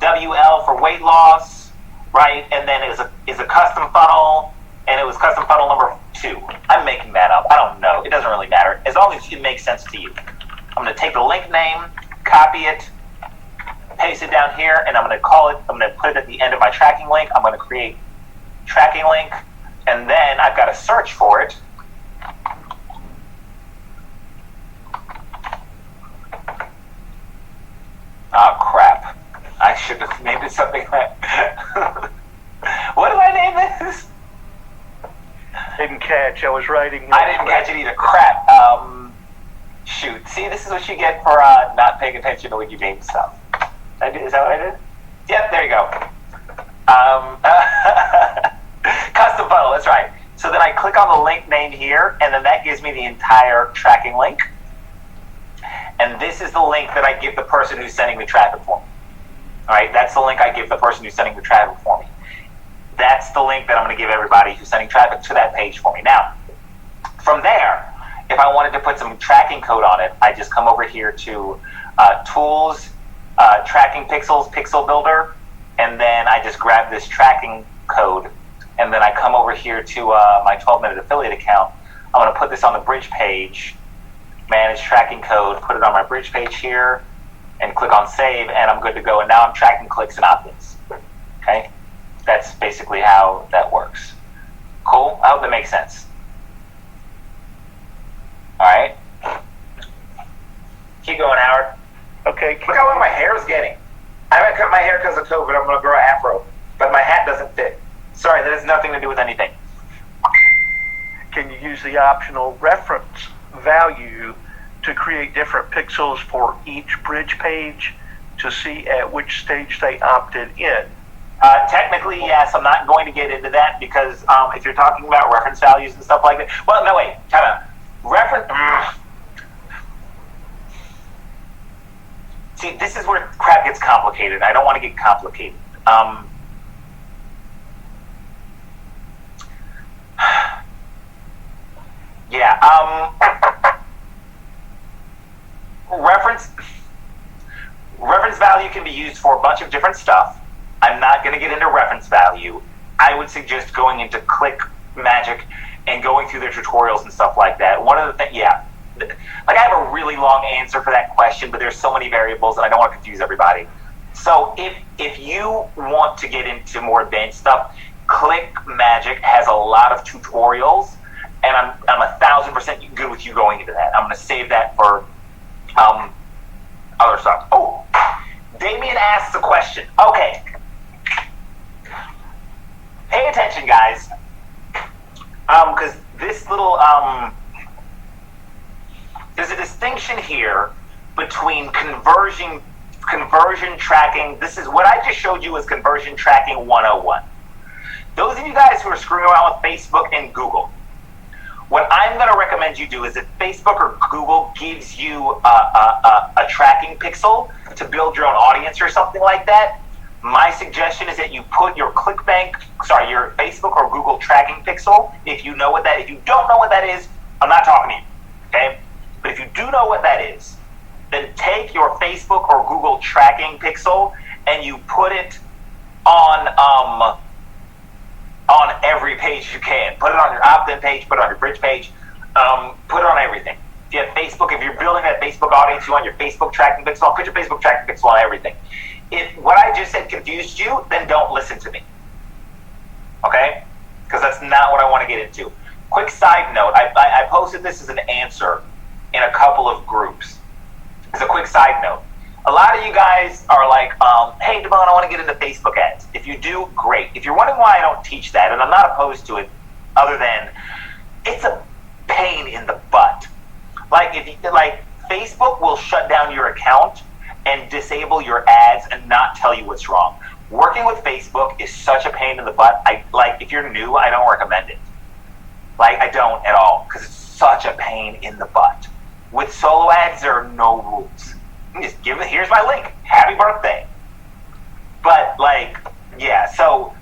[SPEAKER 1] WL for weight loss, right? And then is a custom funnel, and it was custom funnel number 2. I'm making that up. I don't know. It doesn't really matter. As long as it makes sense to you. I'm going to take the link name, copy it, paste it down here, and I'm going to put it at the end of my tracking link. I'm going to create tracking link, and then I've got to search for it. Oh, crap. I should have named it something like... What did I name this?
[SPEAKER 2] Didn't catch. I was writing...
[SPEAKER 1] I didn't catch it either. Crap. Shoot. See, this is what you get for not paying attention to when you name stuff. Is that what I did? Yep, there you go. Custom funnel, that's right. So then I click on the link name here, and then that gives me the entire tracking link. And this is the link that I give the person who's sending the traffic for me. All right, that's the link I give the person who's sending the traffic for me. That's the link that I'm going to give everybody who's sending traffic to that page for me. Now, from there, if I wanted to put some tracking code on it, I just come over here to Tools, Tracking Pixels, Pixel Builder, and then I just grab this tracking code, and then I come over here to my 12-minute affiliate account. I'm going to put this on the bridge page, manage tracking code, put it on my bridge page here, and click on save, and I'm good to go. And now I'm tracking clicks and opt-ins. Okay? That's basically how that works. Cool? I hope that makes sense. All right? Keep going, Howard.
[SPEAKER 2] Okay.
[SPEAKER 1] Look how long my hair is getting. I haven't cut my hair because of COVID. I'm going to grow an afro. But my hat doesn't fit. Sorry, that has nothing to do with anything.
[SPEAKER 2] Can you use the optional reference value to create different pixels for each bridge page to see at which stage they opted in?
[SPEAKER 1] Technically, yes. I'm not going to get into that because if you're talking about reference values and stuff like that. Well, no, wait. Kind of. See, this is where crap gets complicated. I don't want to get complicated. Reference value can be used for a bunch of different stuff. I'm not going to get into reference value. I would suggest going into ClickMagick and going through their tutorials and stuff like that. One of the things, like I have a really long answer for that question, but there's so many variables and I don't want to confuse everybody. So if you want to get into more advanced stuff, ClickMagic has a lot of tutorials, and I'm 1,000% good with you going into that. I'm going to save that for other stuff. Oh, Damien asks a question. Okay. Pay attention, guys. Because this little, there's a distinction here between conversion tracking. This is what I just showed you as conversion tracking 101. Those of you guys who are screwing around with Facebook and Google, what I'm going to recommend you do is if Facebook or Google gives you a tracking pixel to build your own audience or something like that, my suggestion is that you put your your Facebook or Google tracking pixel, if you know what that, if you don't know what that is, I'm not talking to you, okay? But if you do know what that is, then take your Facebook or Google tracking pixel and you put it on every page you can. Put it on your opt-in page, put it on your bridge page, put it on everything. If you have Facebook, if you're building that Facebook audience, you want your Facebook tracking pixel, put your Facebook tracking pixel on everything. If what I just said confused you, then don't listen to me. Okay? Because that's not what I want to get into. Quick side note, I posted this as an answer in a couple of groups. As a quick side note, a lot of you guys are like, hey, Devon, I want to get into Facebook ads. If you do, great. If you're wondering why I don't teach that, and I'm not opposed to it, other than it's a pain in the butt. Like, Facebook will shut down your account and disable your ads and not tell you what's wrong. Working with Facebook is such a pain in the butt. If you're new, I don't recommend it. I don't at all, because it's such a pain in the butt. With solo ads, there are no rules. You just give it, here's my link, happy birthday. But so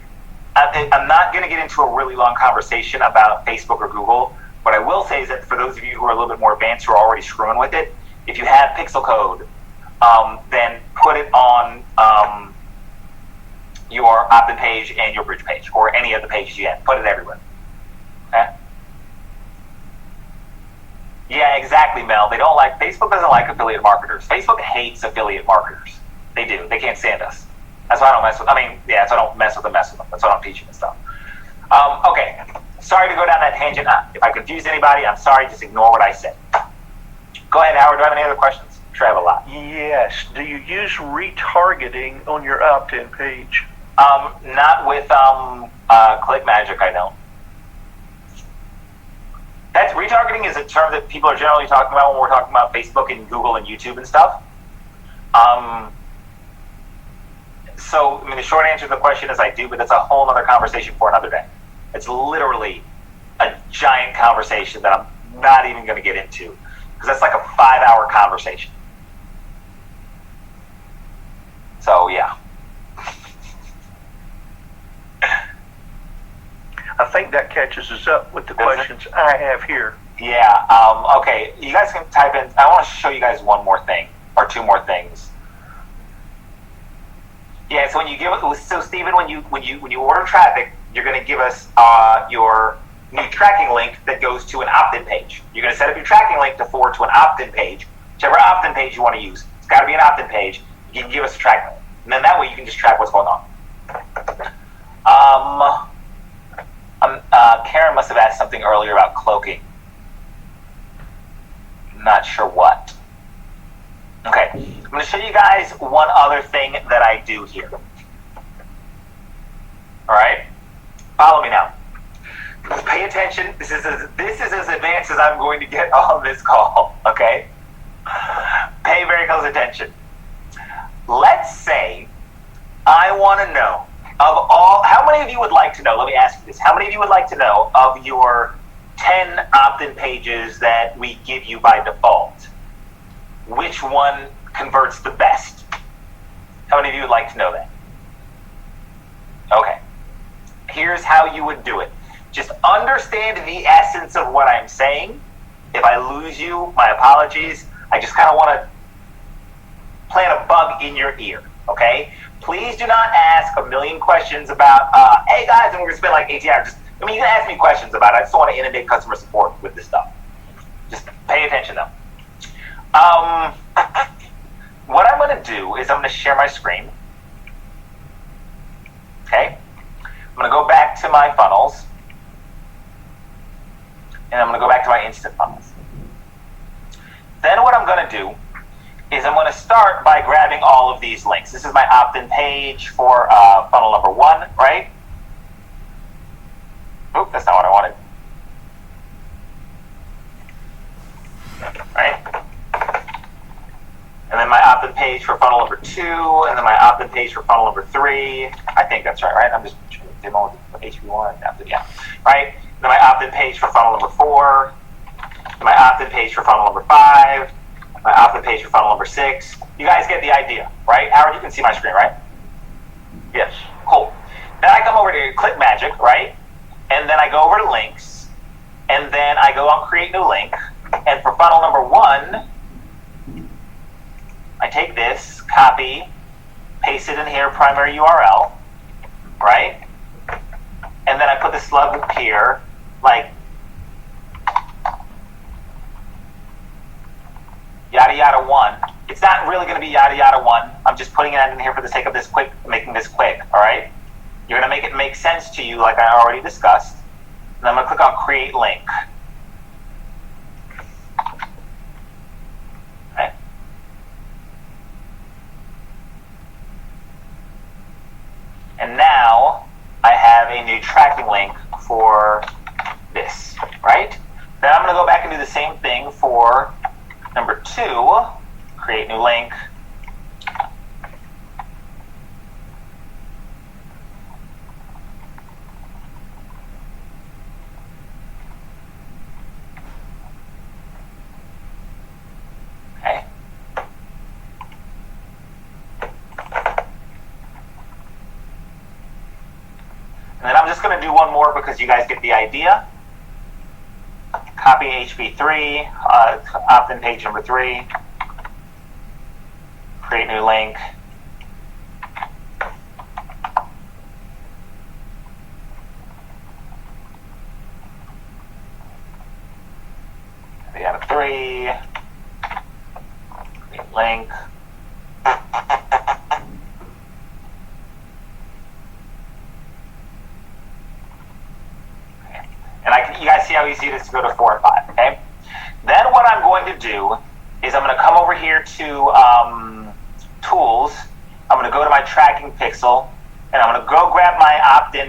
[SPEAKER 1] I'm not going to get into a really long conversation about Facebook or Google. What I will say is that for those of you who are a little bit more advanced, who are already screwing with it, if you have pixel code, then put it on your opt-in page and your bridge page, or any of the pages you have. Put it everywhere. Okay? Yeah, exactly, Mel. Facebook doesn't like affiliate marketers. Facebook hates affiliate marketers. They do. They can't stand us. That's why I don't mess with them. That's why I don't mess with them. That's why I'm teaching and stuff. Okay. Sorry to go down that tangent. If I confused anybody, I'm sorry. Just ignore what I said. Go ahead, Howard. Do I have any other questions? I'm sure I have a lot.
[SPEAKER 2] Yes. Do you use retargeting on your opt-in page?
[SPEAKER 1] Not with ClickMagic, I don't. That's retargeting is a term that people are generally talking about when we're talking about Facebook and Google and YouTube and stuff. The short answer to the question is I do, but that's a whole other conversation for another day. It's literally a giant conversation that I'm not even going to get into, because that's like a 5-hour conversation. So, yeah.
[SPEAKER 2] I think that catches us up with the questions I have here.
[SPEAKER 1] Yeah, okay. You guys can type in, I want to show you guys one more thing, or two more things. Yeah, so when you Stephen, when you order traffic, you're going to give us your new tracking link that goes to an opt-in page. You're going to set up your tracking link to forward to an opt-in page, whichever opt-in page you want to use. It's got to be an opt-in page. You can give us a tracking link, and then that way you can just track what's going on. Karen must have asked something earlier about cloaking. Not sure what. Okay, I'm going to show you guys one other thing that I do here. All right, follow me now. Pay attention. This is as advanced as I'm going to get on this call. Okay, pay very close attention. Let's say I want to know how many of you would like to know? Let me ask you this: how many of you would like to know of your 10 opt-in pages that we give you by default, which one converts the best? How many of you would like to know that? Okay. Here's how you would do it. Just understand the essence of what I'm saying. If I lose you, my apologies. I just kind of want to plant a bug in your ear, okay? Please do not ask a million questions about, hey guys, and we're going to spend like 18 hours. You can ask me questions about it. I just don't want to inundate customer support with this stuff. Just Pay attention though. What I'm going to do is I'm going to share my screen. Okay? I'm going to go back to my funnels. And I'm going to go back to my instant funnels. Then what I'm going to do is I'm going to start by grabbing all of these links. This is my opt-in page for funnel number 1, right? Oop, that's not what I wanted. Right? And then my opt-in page for funnel number 2, and then my opt-in page for funnel number 3. I think that's right? I'm just demoing the HB1. Yeah. Right? And then my opt-in page for funnel number 4, my opt-in page for funnel number 5, my opt-in page for funnel number 6. You guys get the idea, right? Howard, you can see my screen, right?
[SPEAKER 2] Yes.
[SPEAKER 1] Cool. Then I come over to Click Magic, right? And then I go over to links, and then I go on Create New Link. And for funnel number 1, I take this, copy, paste it in here, primary URL, right? And then I put the slug here, like yada yada 1. It's not really going to be yada yada 1. I'm just putting it in here for the sake of this quick, making this quick, all right? You're going to make it make sense to you like I already discussed. And I'm going to click on Create Link. Okay. And now I have a new tracking link for this, right? Then I'm going to go back and do the same thing for number 2, create new link. Okay. And then I'm just going to do one more because you guys get the idea. Copy HB3, opt-in page number 3, create new link. We have a 3, create link. And you guys see how easy it is to go to 4 and 5, okay? Then what I'm going to do is I'm going to come over here to Tools. I'm going to go to my tracking pixel, and I'm going to go grab my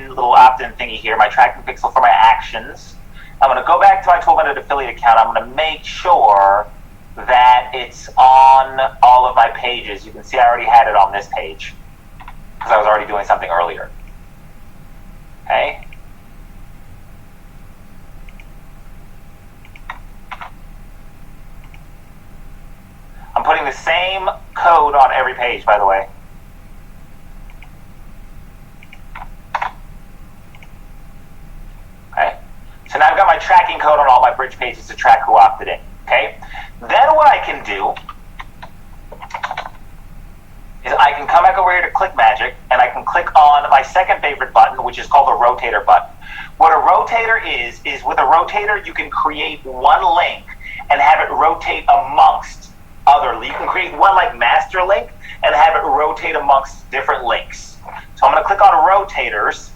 [SPEAKER 1] little opt-in thingy here, my tracking pixel for my actions. I'm going to go back to my 1200 affiliate account. I'm going to make sure that it's on all of my pages. You can see I already had it on this page because I was already doing something earlier. Okay? I'm putting the same code on every page, by the way. Okay. So now I've got my tracking code on all my bridge pages to track who opted in. Okay. Then what I can do is I can come back over here to Click Magic, and I can click on my second favorite button, which is called the Rotator button. What a rotator is with a rotator you can create one link and have it rotate amongst other. You can create one like master link and have it rotate amongst different links. So I'm going to click on rotators,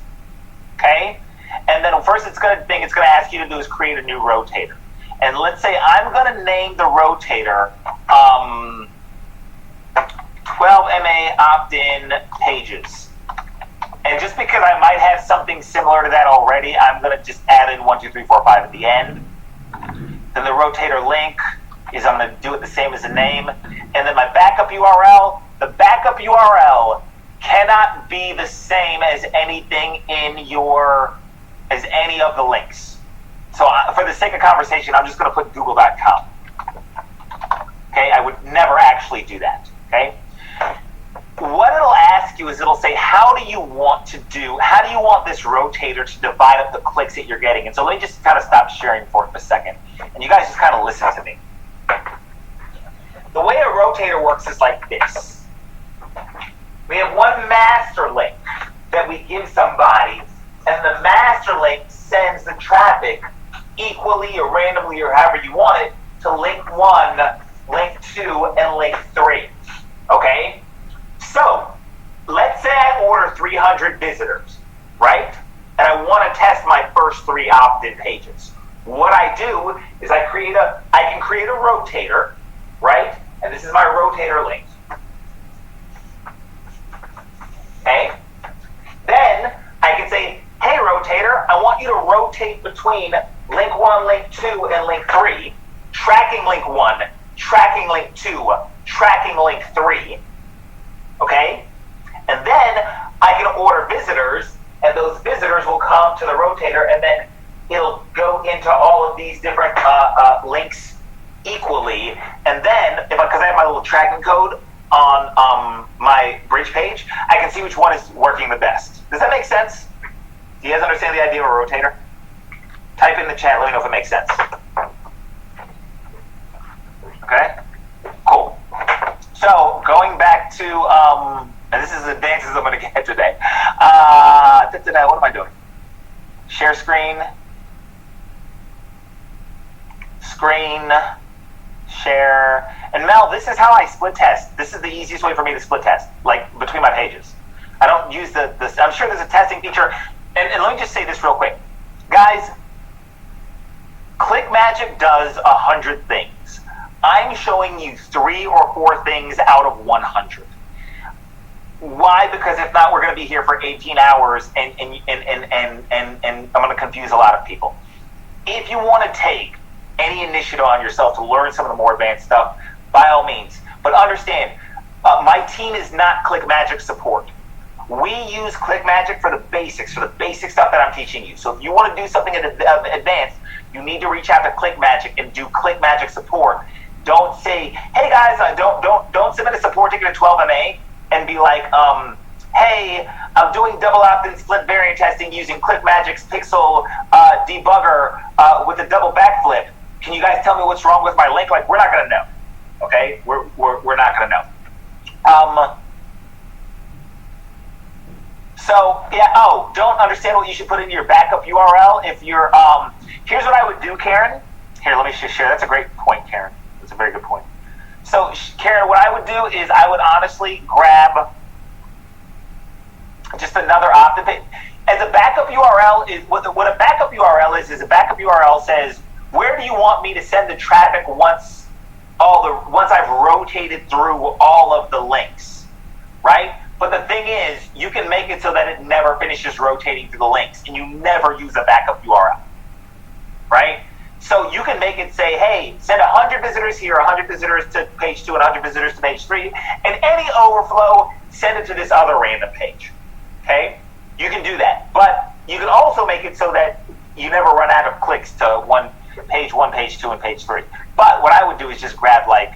[SPEAKER 1] okay? And then first it's going to ask you to do is create a new rotator. And let's say I'm going to name the rotator 12MA opt-in pages. And just because I might have something similar to that already, I'm going to just add in 1, 2, 3, 4, 5 at the end. Then the rotator link is I'm going to do it the same as the name. And then my backup URL, the backup URL cannot be the same as anything in as any of the links. So for the sake of conversation, I'm just going to put google.com. Okay, I would never actually do that, okay? What it'll ask you is it'll say, how do you want this rotator to divide up the clicks that you're getting? And so let me just kind of stop sharing for a second. And you guys just kind of listen to me. The way a rotator works is like this. We have one master link that we give somebody, and the master link sends the traffic equally or randomly or however you want it to link 1, link 2, and link 3. Okay? So, let's say I order 300 visitors, right? And I want to test my first 3 opt-in pages. What I do is I can create a rotator, right? And this is my rotator link. Okay? Then I can say, hey rotator, I want you to rotate between link 1, link 2, and link 3, tracking link 1, tracking link 2, tracking link 3. Okay? And then I can order visitors, and those visitors will come to the rotator, and then it'll go into all of these different links equally. And then, because I have my little tracking code on my bridge page, I can see which one is working the best. Does that make sense? Do you guys understand the idea of a rotator? Type in the chat, let me know if it makes sense. Okay? Cool. So, going back to, and this is advances I'm going to get today. What am I doing? Share screen. Screen. Share. And Mel, this is how I split test. This is the easiest way for me to split test, like between my pages. I don't use the I'm sure there's a testing feature. And let me just say this real quick. Guys, ClickMagick does 100 things. I'm showing you 3 or 4 things out of 100. Why? Because if not, we're going to be here for 18 hours, and I'm going to confuse a lot of people. If you want to take any initiative on yourself to learn some of the more advanced stuff, by all means. But understand, my team is not ClickMagick support. We use ClickMagick for the basic stuff that I'm teaching you. So if you want to do something advanced, you need to reach out to ClickMagick and do ClickMagick support. Don't say, hey guys, don't submit a support ticket to 12MA and be like, hey, I'm doing double opt-in split variant testing using ClickMagick's Pixel debugger with a double backflip. Can you guys tell me what's wrong with my link? Like, we're not going to know. Okay? We're not going to know. So, yeah, don't understand what you should put in your backup URL if you're, here's what I would do, Karen. Here, let me just share. That's a great point, Karen. That's a very good point. So, Karen, what I would do is I would honestly grab just another opt-in page. As a backup URL, what a backup URL is a backup URL says, where do you want me to send the traffic once I've rotated through all of the links, right? But the thing is, you can make it so that it never finishes rotating through the links, and you never use a backup URL, right? So you can make it say, hey, send 100 visitors here, 100 visitors to page 2, and 100 visitors to page 3, and any overflow, send it to this other random page, okay? You can do that, but you can also make it so that you never run out of clicks to page 1, page 2, and page 3. But what I would do is just grab like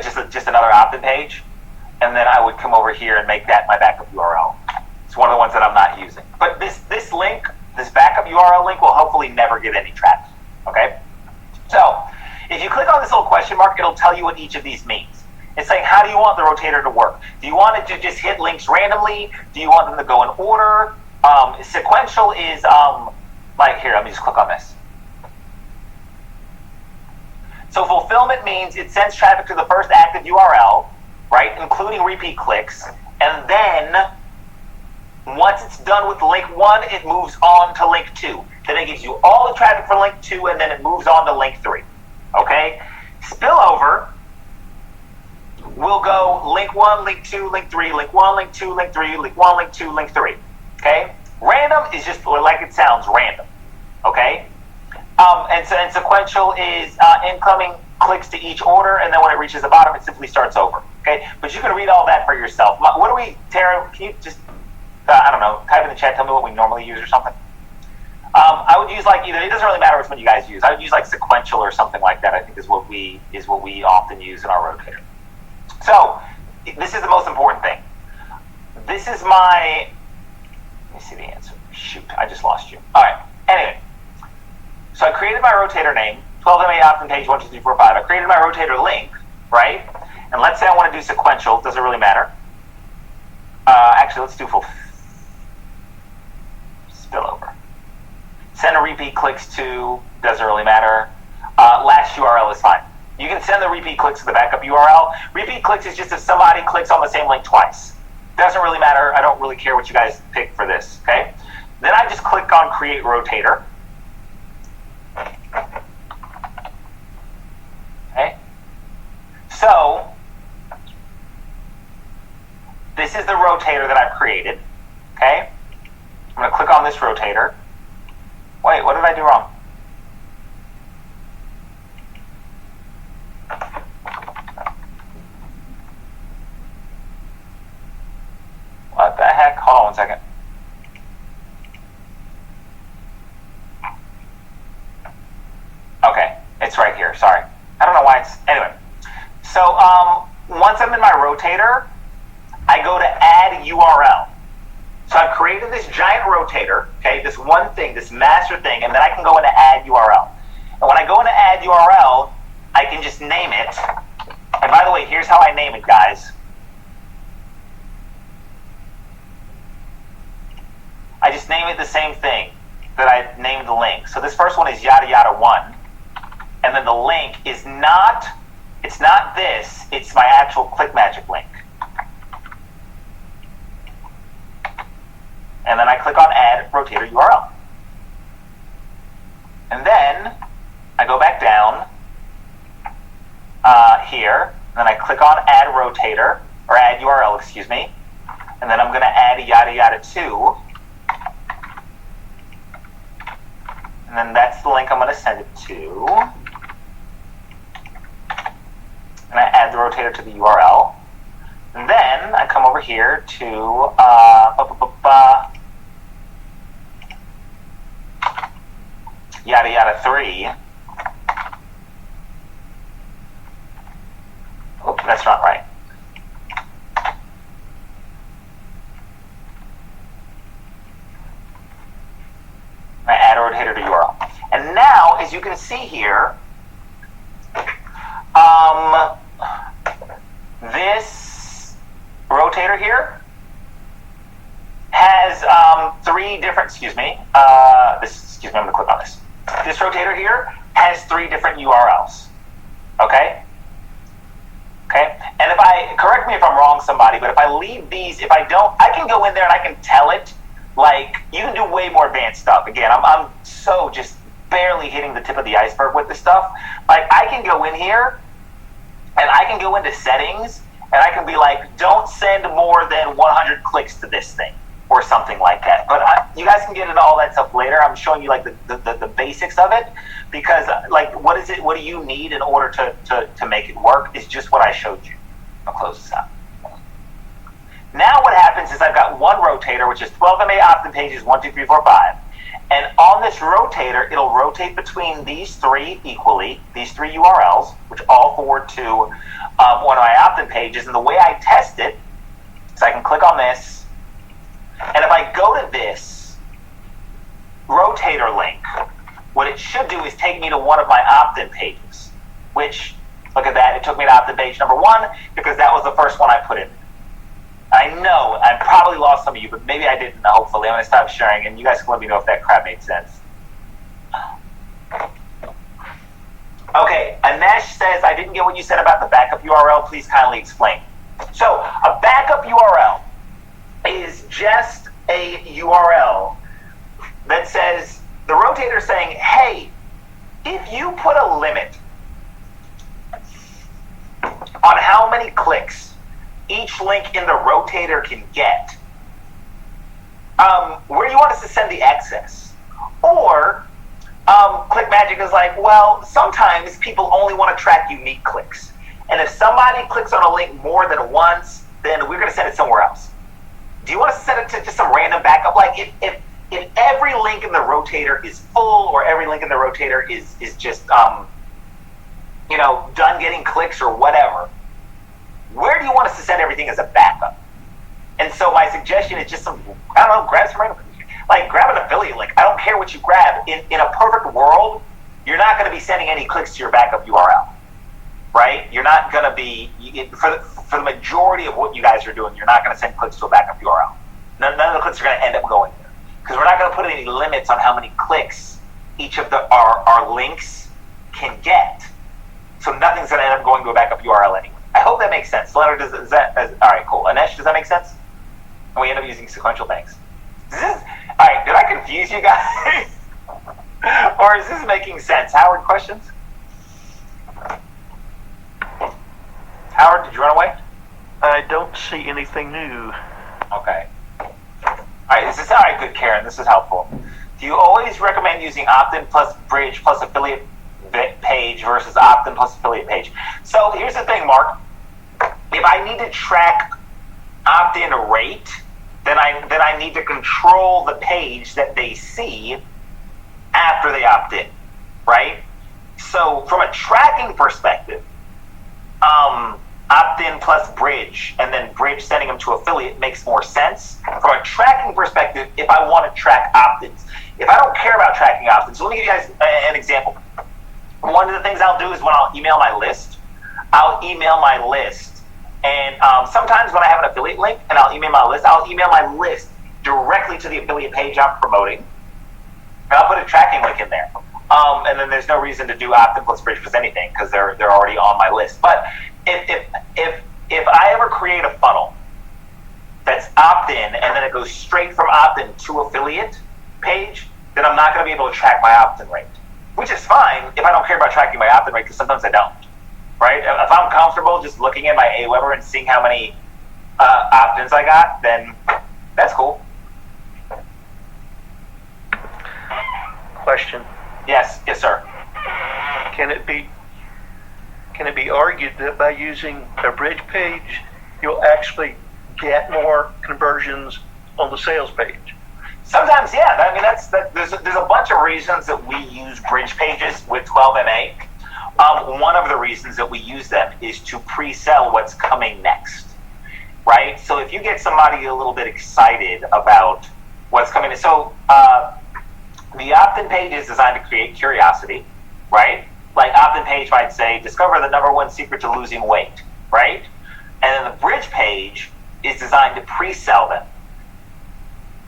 [SPEAKER 1] just another opt-in page, and then I would come over here and make that my backup URL. It's one of the ones that I'm not using. But this link, this backup URL link, will hopefully never get any traffic. Okay? So, if you click on this little question mark, it'll tell you what each of these means. It's like, how do you want the rotator to work? Do you want it to just hit links randomly? Do you want them to go in order? Sequential is, like, here, let me just click on this. So fulfillment means it sends traffic to the first active URL, right, including repeat clicks, and then once it's done with link 1, it moves on to link 2. Then it gives you all the traffic for link 2, and then it moves on to link 3. Okay? Spillover will go link 1, link 2, link 3, link 1, link 2, link 3, link 1, link 2, link 3. Okay? Random is just like it sounds, random. Okay? And sequential is incoming clicks to each order, and then when it reaches the bottom, it simply starts over. Okay? But you can read all that for yourself. What do we, Tara, can you just, I don't know, type in the chat, tell me what we normally use or something? I would use like either, it doesn't really matter which one you guys use. I would use like sequential or something like that, I think is what we often use in our rotator. So, this is the most important thing. This is my, let me see the answer. Shoot, I just lost you. All right, anyway. So I created my rotator name, 12MA opt-in page 1, 2, 3, 4, 5. I created my rotator link, right? And let's say I want to do sequential, doesn't really matter. Actually, let's do full spillover. Send a repeat clicks to, doesn't really matter. last URL is fine. You can send the repeat clicks to the backup URL. Repeat clicks is just if somebody clicks on the same link twice. Doesn't really matter. I don't really care what you guys pick for this, okay? Then I just click on Create Rotator. Okay? So, this is the rotator that I've created, okay? I'm going to click on this rotator. Wait, what did I do wrong? What the heck? Hold on 1 second. Okay, it's right here. Sorry. I don't know why it's... Anyway. So, once I'm in my rotator, I go to Add URL. So I've created this giant rotator, okay, this one thing, this master thing, and then I can go into Add URL. And when I go into Add URL, I can just name it. And by the way, here's how I name it, guys. I just name it the same thing that I named the link. So this first one is yada yada 1. And then the link is not, it's not this, it's my actual ClickMagick link. And then I click on Add Rotator URL. And then I go back down here, and then I click on Add Rotator, or Add URL, excuse me. And then I'm going to add yada yada 2. And then that's the link I'm going to send it to. And I add the rotator to the URL. And then I come over here to yada yada 3. Oh, that's not right. I add a rotator to URL. And now, as you can see here, this rotator here has 3 different, excuse me, I'm going to click on this. This rotator here has 3 different URLs, okay? Okay, and if I, correct me if I'm wrong, somebody, but if I leave these, if I don't, I can go in there and I can tell it, like, you can do way more advanced stuff. Again, I'm so just barely hitting the tip of the iceberg with this stuff. Like, I can go in here, and I can go into settings, and I can be like, don't send more than 100 clicks to this thing, or something like that. But you guys can get into all that stuff later. I'm showing you, like, the basics of it, because, like, what is it, what do you need in order to make it work is just what I showed you. I'll close this out. Now what happens is I've got one rotator, which is 12 MA opt-in pages, 1, 2, 3, 4, 5. And on this rotator, it'll rotate between these 3 equally, these 3 URLs, which all forward to one of my opt-in pages. And the way I test it is I can click on this, and if I go to this rotator link, what it should do is take me to one of my opt-in pages, which, look at that, it took me to opt-in page number 1 because that was the first one I put in. I know I probably lost some of you, but maybe I didn't. Hopefully, I'm going to stop sharing, and you guys can let me know if that crap made sense. Okay, Anesh says, I didn't get what you said about the backup URL. Please kindly explain. So, a backup URL is just a URL that says, the rotator saying, hey, if you put a limit on how many clicks each link in the rotator can get, where do you want us to send the excess? Or ClickMagick is like, well, sometimes people only want to track unique clicks. And if somebody clicks on a link more than once, then we're going to send it somewhere else. Do you want us to send it to just some random backup? Like if every link in the rotator is full, or every link in the rotator is just, you know, done getting clicks or whatever, where do you want us to send everything as a backup? And so my suggestion is just some, I don't know, grab some random, like grab an affiliate link. I don't care what you grab. In a perfect world, you're not going to be sending any clicks to your backup URL, right? You're not going to be, for the majority of what you guys are doing, you're not going to send clicks to a backup URL. None of the clicks are going to end up going there, because we're not going to put any limits on how many clicks each of our links can get. So nothing's going to end up going to a backup URL anyway. I hope that makes sense. Leonard, is that all right? Cool. Anesh, does that make sense? And we end up using sequential things. All right. Did I confuse you guys, or is this making sense? Howard, questions? Howard, did you run away?
[SPEAKER 2] I don't see anything new.
[SPEAKER 1] Okay. All right. All right. Good, Karen. This is helpful. Do you always recommend using opt-in plus bridge plus affiliate page versus opt-in plus affiliate page? So here's the thing, Mark. If I need to track opt-in rate, then I need to control the page that they see after they opt in, right? So from a tracking perspective, opt-in plus bridge and then bridge sending them to affiliate makes more sense. From a tracking perspective, if I want to track opt-ins, if I don't care about tracking opt-ins, so let me give you guys an example. One of the things I'll do is when I'll email my list, and sometimes when I have an affiliate link and I'll email my list directly to the affiliate page I'm promoting. And I'll put a tracking link in there. And then there's no reason to do opt-in plus bridge plus anything because they're already on my list. But if I ever create a funnel that's opt-in and then it goes straight from opt-in to affiliate page, then I'm not going to be able to track my opt-in rate, which is fine if I don't care about tracking my opt-in rate, because sometimes I don't, right? If I'm comfortable just looking at my Aweber and seeing how many opt-ins I got, then that's cool.
[SPEAKER 2] Question.
[SPEAKER 1] Yes, sir.
[SPEAKER 2] Can it be argued that by using a bridge page, you'll actually get more conversions on the sales page?
[SPEAKER 1] Sometimes, yeah. I mean, there's a bunch of reasons that we use bridge pages with 12MA. One of the reasons that we use them is to pre-sell what's coming next, right? So if you get somebody a little bit excited about what's coming, so the opt-in page is designed to create curiosity, right? Like opt-in page might say, discover the #1 secret to losing weight, right? And then the bridge page is designed to pre-sell them.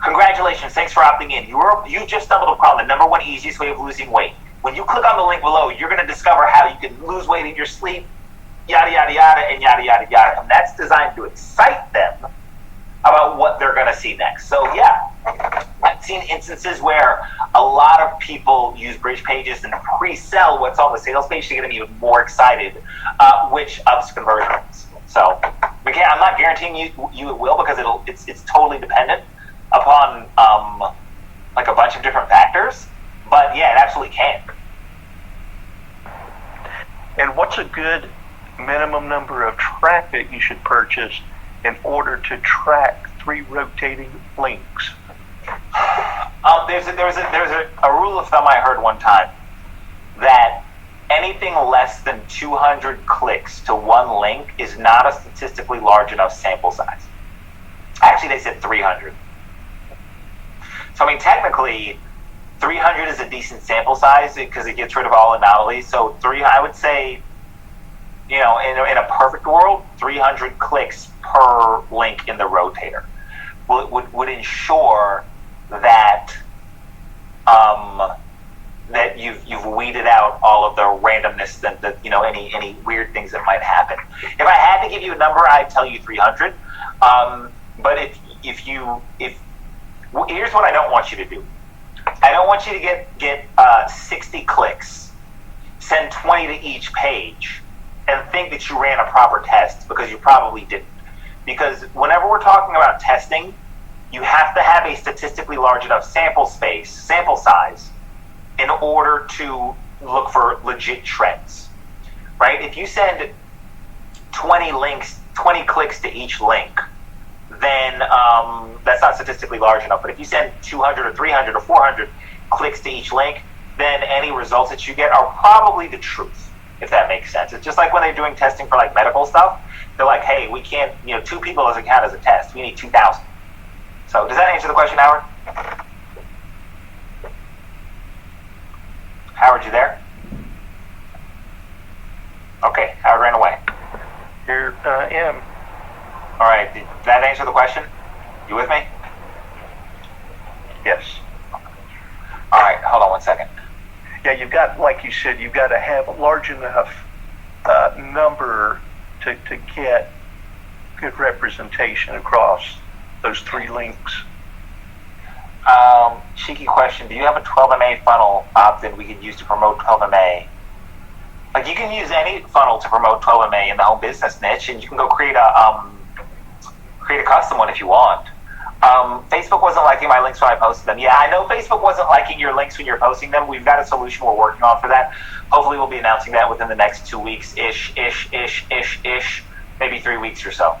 [SPEAKER 1] Congratulations, thanks for opting in. You just stumbled upon the #1 easiest way of losing weight. When you click on the link below, you're going to discover how you can lose weight in your sleep, yada, yada, yada, and yada, yada, yada. And that's designed to excite them about what they're going to see next. So yeah, I've seen instances where a lot of people use bridge pages and pre-sell what's on the sales page to get them even more excited, which ups conversions. So again, I'm not guaranteeing you it will, because it's totally dependent upon like a bunch of different factors. But yeah, it absolutely can.
[SPEAKER 2] And what's a good minimum number of traffic you should purchase in order to track 3 rotating links?
[SPEAKER 1] There's a rule of thumb I heard one time that anything less than 200 clicks to one link is not a statistically large enough sample size. Actually, they said 300. So I mean, technically, 300 is a decent sample size because it gets rid of all anomalies. So I would say, in a perfect world, 300 clicks per link in the rotator would ensure that that you've weeded out all of the randomness, that any weird things that might happen. If I had to give you a number, I'd tell you 300. But here's what I don't want you to do. I don't want you to get 60 clicks, send 20 to each page, and think that you ran a proper test, because you probably didn't. Because whenever we're talking about testing, you have to have a statistically large enough sample size, in order to look for legit trends, right? If you send 20 clicks to each link, then that's not statistically large enough. But if you send 200 or 300 or 400 clicks to each link, then any results that you get are probably the truth, if that makes sense. It's just like when they're doing testing for like medical stuff. They're like, hey, we can't, 2 people doesn't count as a test. We need 2,000. So does that answer the question, Howard? Howard, you there? Okay, Howard ran away.
[SPEAKER 2] Here I am.
[SPEAKER 1] All right, did that answer the question? You with me?
[SPEAKER 2] Yes.
[SPEAKER 1] All right, hold on one second.
[SPEAKER 2] Yeah, you've got, like you said, you've got to have a large enough number to get good representation across those 3 links.
[SPEAKER 1] Cheeky question: do you have a 12MA funnel opt-in we could use to promote 12MA? Like, you can use any funnel to promote 12MA in the home business niche, and you can go create a custom one if you want. Facebook wasn't liking my links when I posted them. Yeah, I know Facebook wasn't liking your links when you're posting them. We've got a solution we're working on for that. Hopefully we'll be announcing that within the next 2 weeks, maybe 3 weeks or so.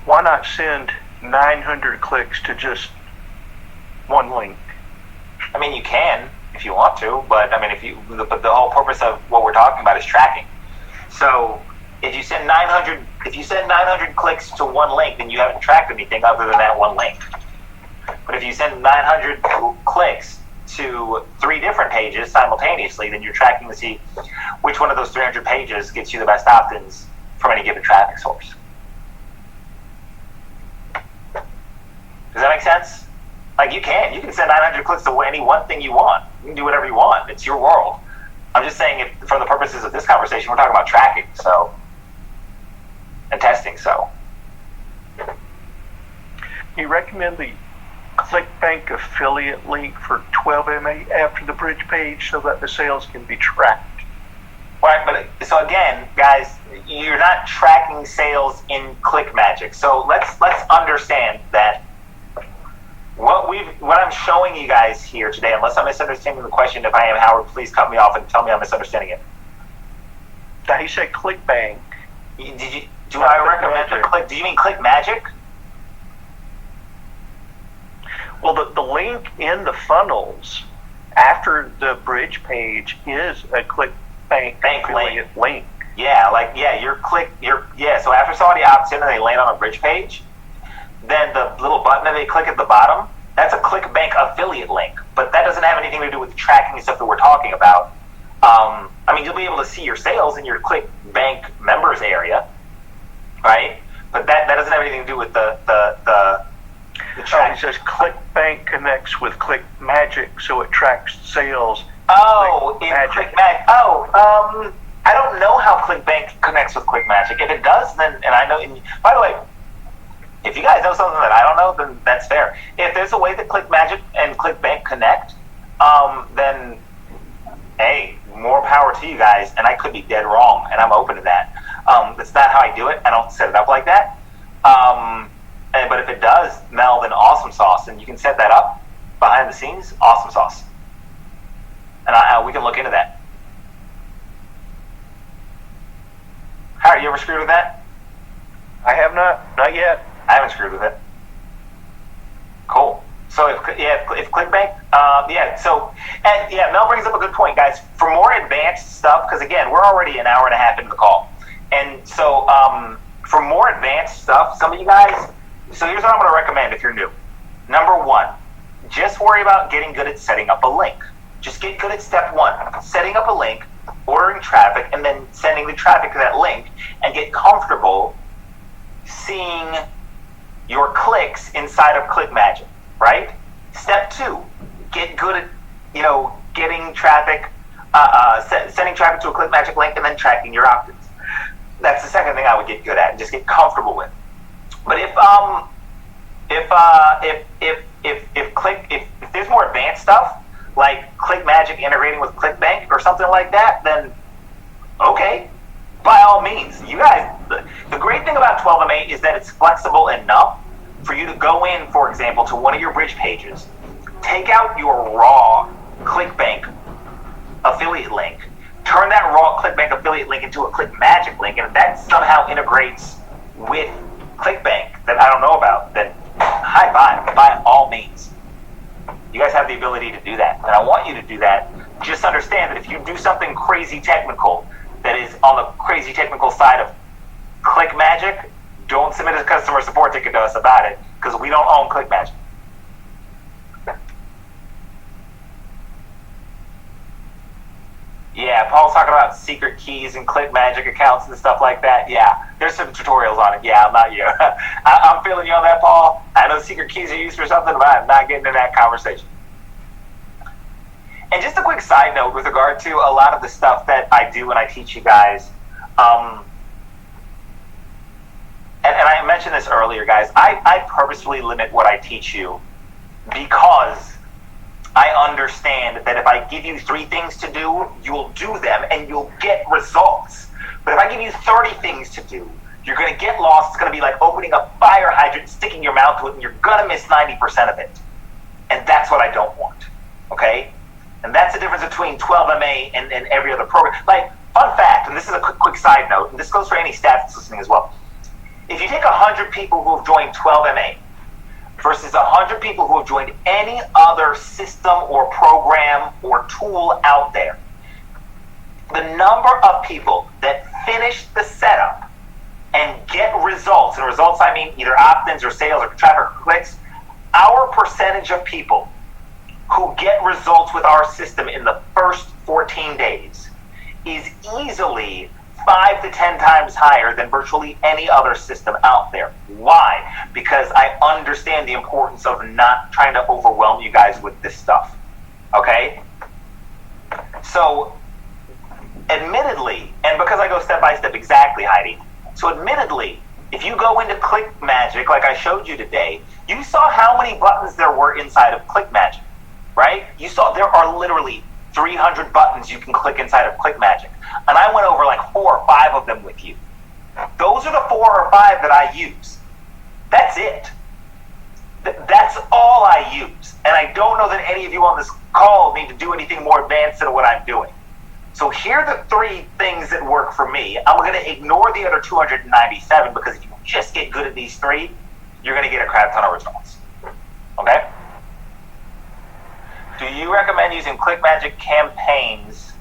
[SPEAKER 2] Why not send 900 clicks to just 1 link?
[SPEAKER 1] I mean, you can if you want to, but I mean, but the whole purpose of what we're talking about is tracking. So if you send 900 clicks to 1 link, then you haven't tracked anything other than that 1 link. But if you send 900 clicks to 3 different pages simultaneously, then you're tracking to see which one of those 300 pages gets you the best opt-ins from any given traffic source. Does that make sense? Like, you can send 900 clicks to any one thing you want. You can do whatever you want. It's your world. I'm just saying, if, for the purposes of this conversation, we're talking about tracking, and testing, so.
[SPEAKER 2] You recommend the ClickBank affiliate link for 12MA after the bridge page so that the sales can be tracked?
[SPEAKER 1] Right, but so again, guys, you're not tracking sales in ClickMagick. So let's understand that what I'm showing you guys here today, unless I'm misunderstanding the question, if I am, Howard, please cut me off and tell me I'm misunderstanding it.
[SPEAKER 2] Now, he said ClickBank.
[SPEAKER 1] Do I recommend the Click? Do you mean ClickMagick?
[SPEAKER 2] Well, the link in the funnels after the bridge page is a ClickBank affiliate link.
[SPEAKER 1] Yeah, so after somebody opts in and they land on a bridge page, then the little button that they click at the bottom, that's a ClickBank affiliate link. But that doesn't have anything to do with the tracking and stuff that we're talking about. I mean, you'll be able to see your sales in your ClickBank members area, right? But that doesn't have anything to do with the track.
[SPEAKER 2] It says ClickBank connects with ClickMagick, so it tracks sales.
[SPEAKER 1] Oh, in ClickMagick. I don't know how ClickBank connects with ClickMagick. If it does, then, and I know, by the way, if you guys know something that I don't know, then that's fair. If there's a way that ClickMagick and ClickBank connect, then, hey, more power to you guys, and I could be dead wrong, and I'm open to that. That's not how I do it. I don't set it up like that. But if it does, Mel, then awesome sauce, and you can set that up behind the scenes, awesome sauce. And we can look into that. Howard, you ever screwed with that?
[SPEAKER 2] I have not yet.
[SPEAKER 1] I haven't screwed with it. Cool. So if ClickBank, Mel brings up a good point, guys. For more advanced stuff, because again, we're already an hour and a half into the call, and so for more advanced stuff, some of you guys. So here's what I'm going to recommend if you're new. Number 1, just worry about getting good at setting up a link. Just get good at step 1, setting up a link, ordering traffic, and then sending the traffic to that link, and get comfortable seeing your clicks inside of ClickMagick, right? Step 2, get good at, getting traffic, sending traffic to a ClickMagick link, and then tracking your opt-ins. That's the second thing I would get good at and just get comfortable with. But if there's more advanced stuff like ClickMagick integrating with ClickBank or something like that, then okay, by all means. You guys, the great thing about 12MA is that it's flexible enough for you to go in, for example, to one of your bridge pages, take out your raw ClickBank affiliate link, turn that raw ClickBank affiliate link into a ClickMagick link, and if that somehow integrates with ClickBank that I don't know about, then high five, by all means. You guys have the ability to do that, and I want you to do that. Just understand that if you do something crazy technical that is on the crazy technical side of ClickMagick, don't submit a customer support ticket to us about it, because we don't own ClickMagick. Yeah, Paul's talking about secret keys and ClickMagick accounts and stuff like that. Yeah, there's some tutorials on it. Yeah, I'm not you. I'm feeling you on that, Paul. I know secret keys are used for something, but I'm not getting in that conversation. And just a quick side note with regard to a lot of the stuff that I do when I teach you guys. And I mentioned this earlier, guys. I purposefully limit what I teach you because I understand that if I give you 3 things to do, you'll do them and you'll get results. But if I give you 30 things to do, you're going to get lost. It's going to be like opening a fire hydrant, sticking your mouth to it, and you're going to miss 90% of it. And that's what I don't want, okay? And that's the difference between 12MA and every other program. Like, fun fact, and this is a quick side note, and this goes for any staff that's listening as well. If you take 100 people who have joined 12MA versus 100 people who have joined any other system or program or tool out there, the number of people that finish the setup and get results, and results I mean either opt-ins or sales or traffic or clicks, our percentage of people who get results with our system in the first 14 days is easily 5 to 10 times higher than virtually any other system out there. Why? Because I understand the importance of not trying to overwhelm you guys with this stuff. Okay? So, admittedly, and because I go step by step exactly, Heidi, so admittedly, if you go into ClickMagick, like I showed you today, you saw how many buttons there were inside of ClickMagick, right? You saw there are literally 300 buttons you can click inside of ClickMagick. And I went over like 4 or 5 of them with you. Those are the 4 or 5 that I use. That's it. That's all I use. And I don't know that any of you on this call need to do anything more advanced than what I'm doing. So here are the 3 things that work for me. I'm going to ignore the other 297 because if you just get good at these 3, you're going to get a crap ton of results. Okay? Do you recommend using ClickMagick campaigns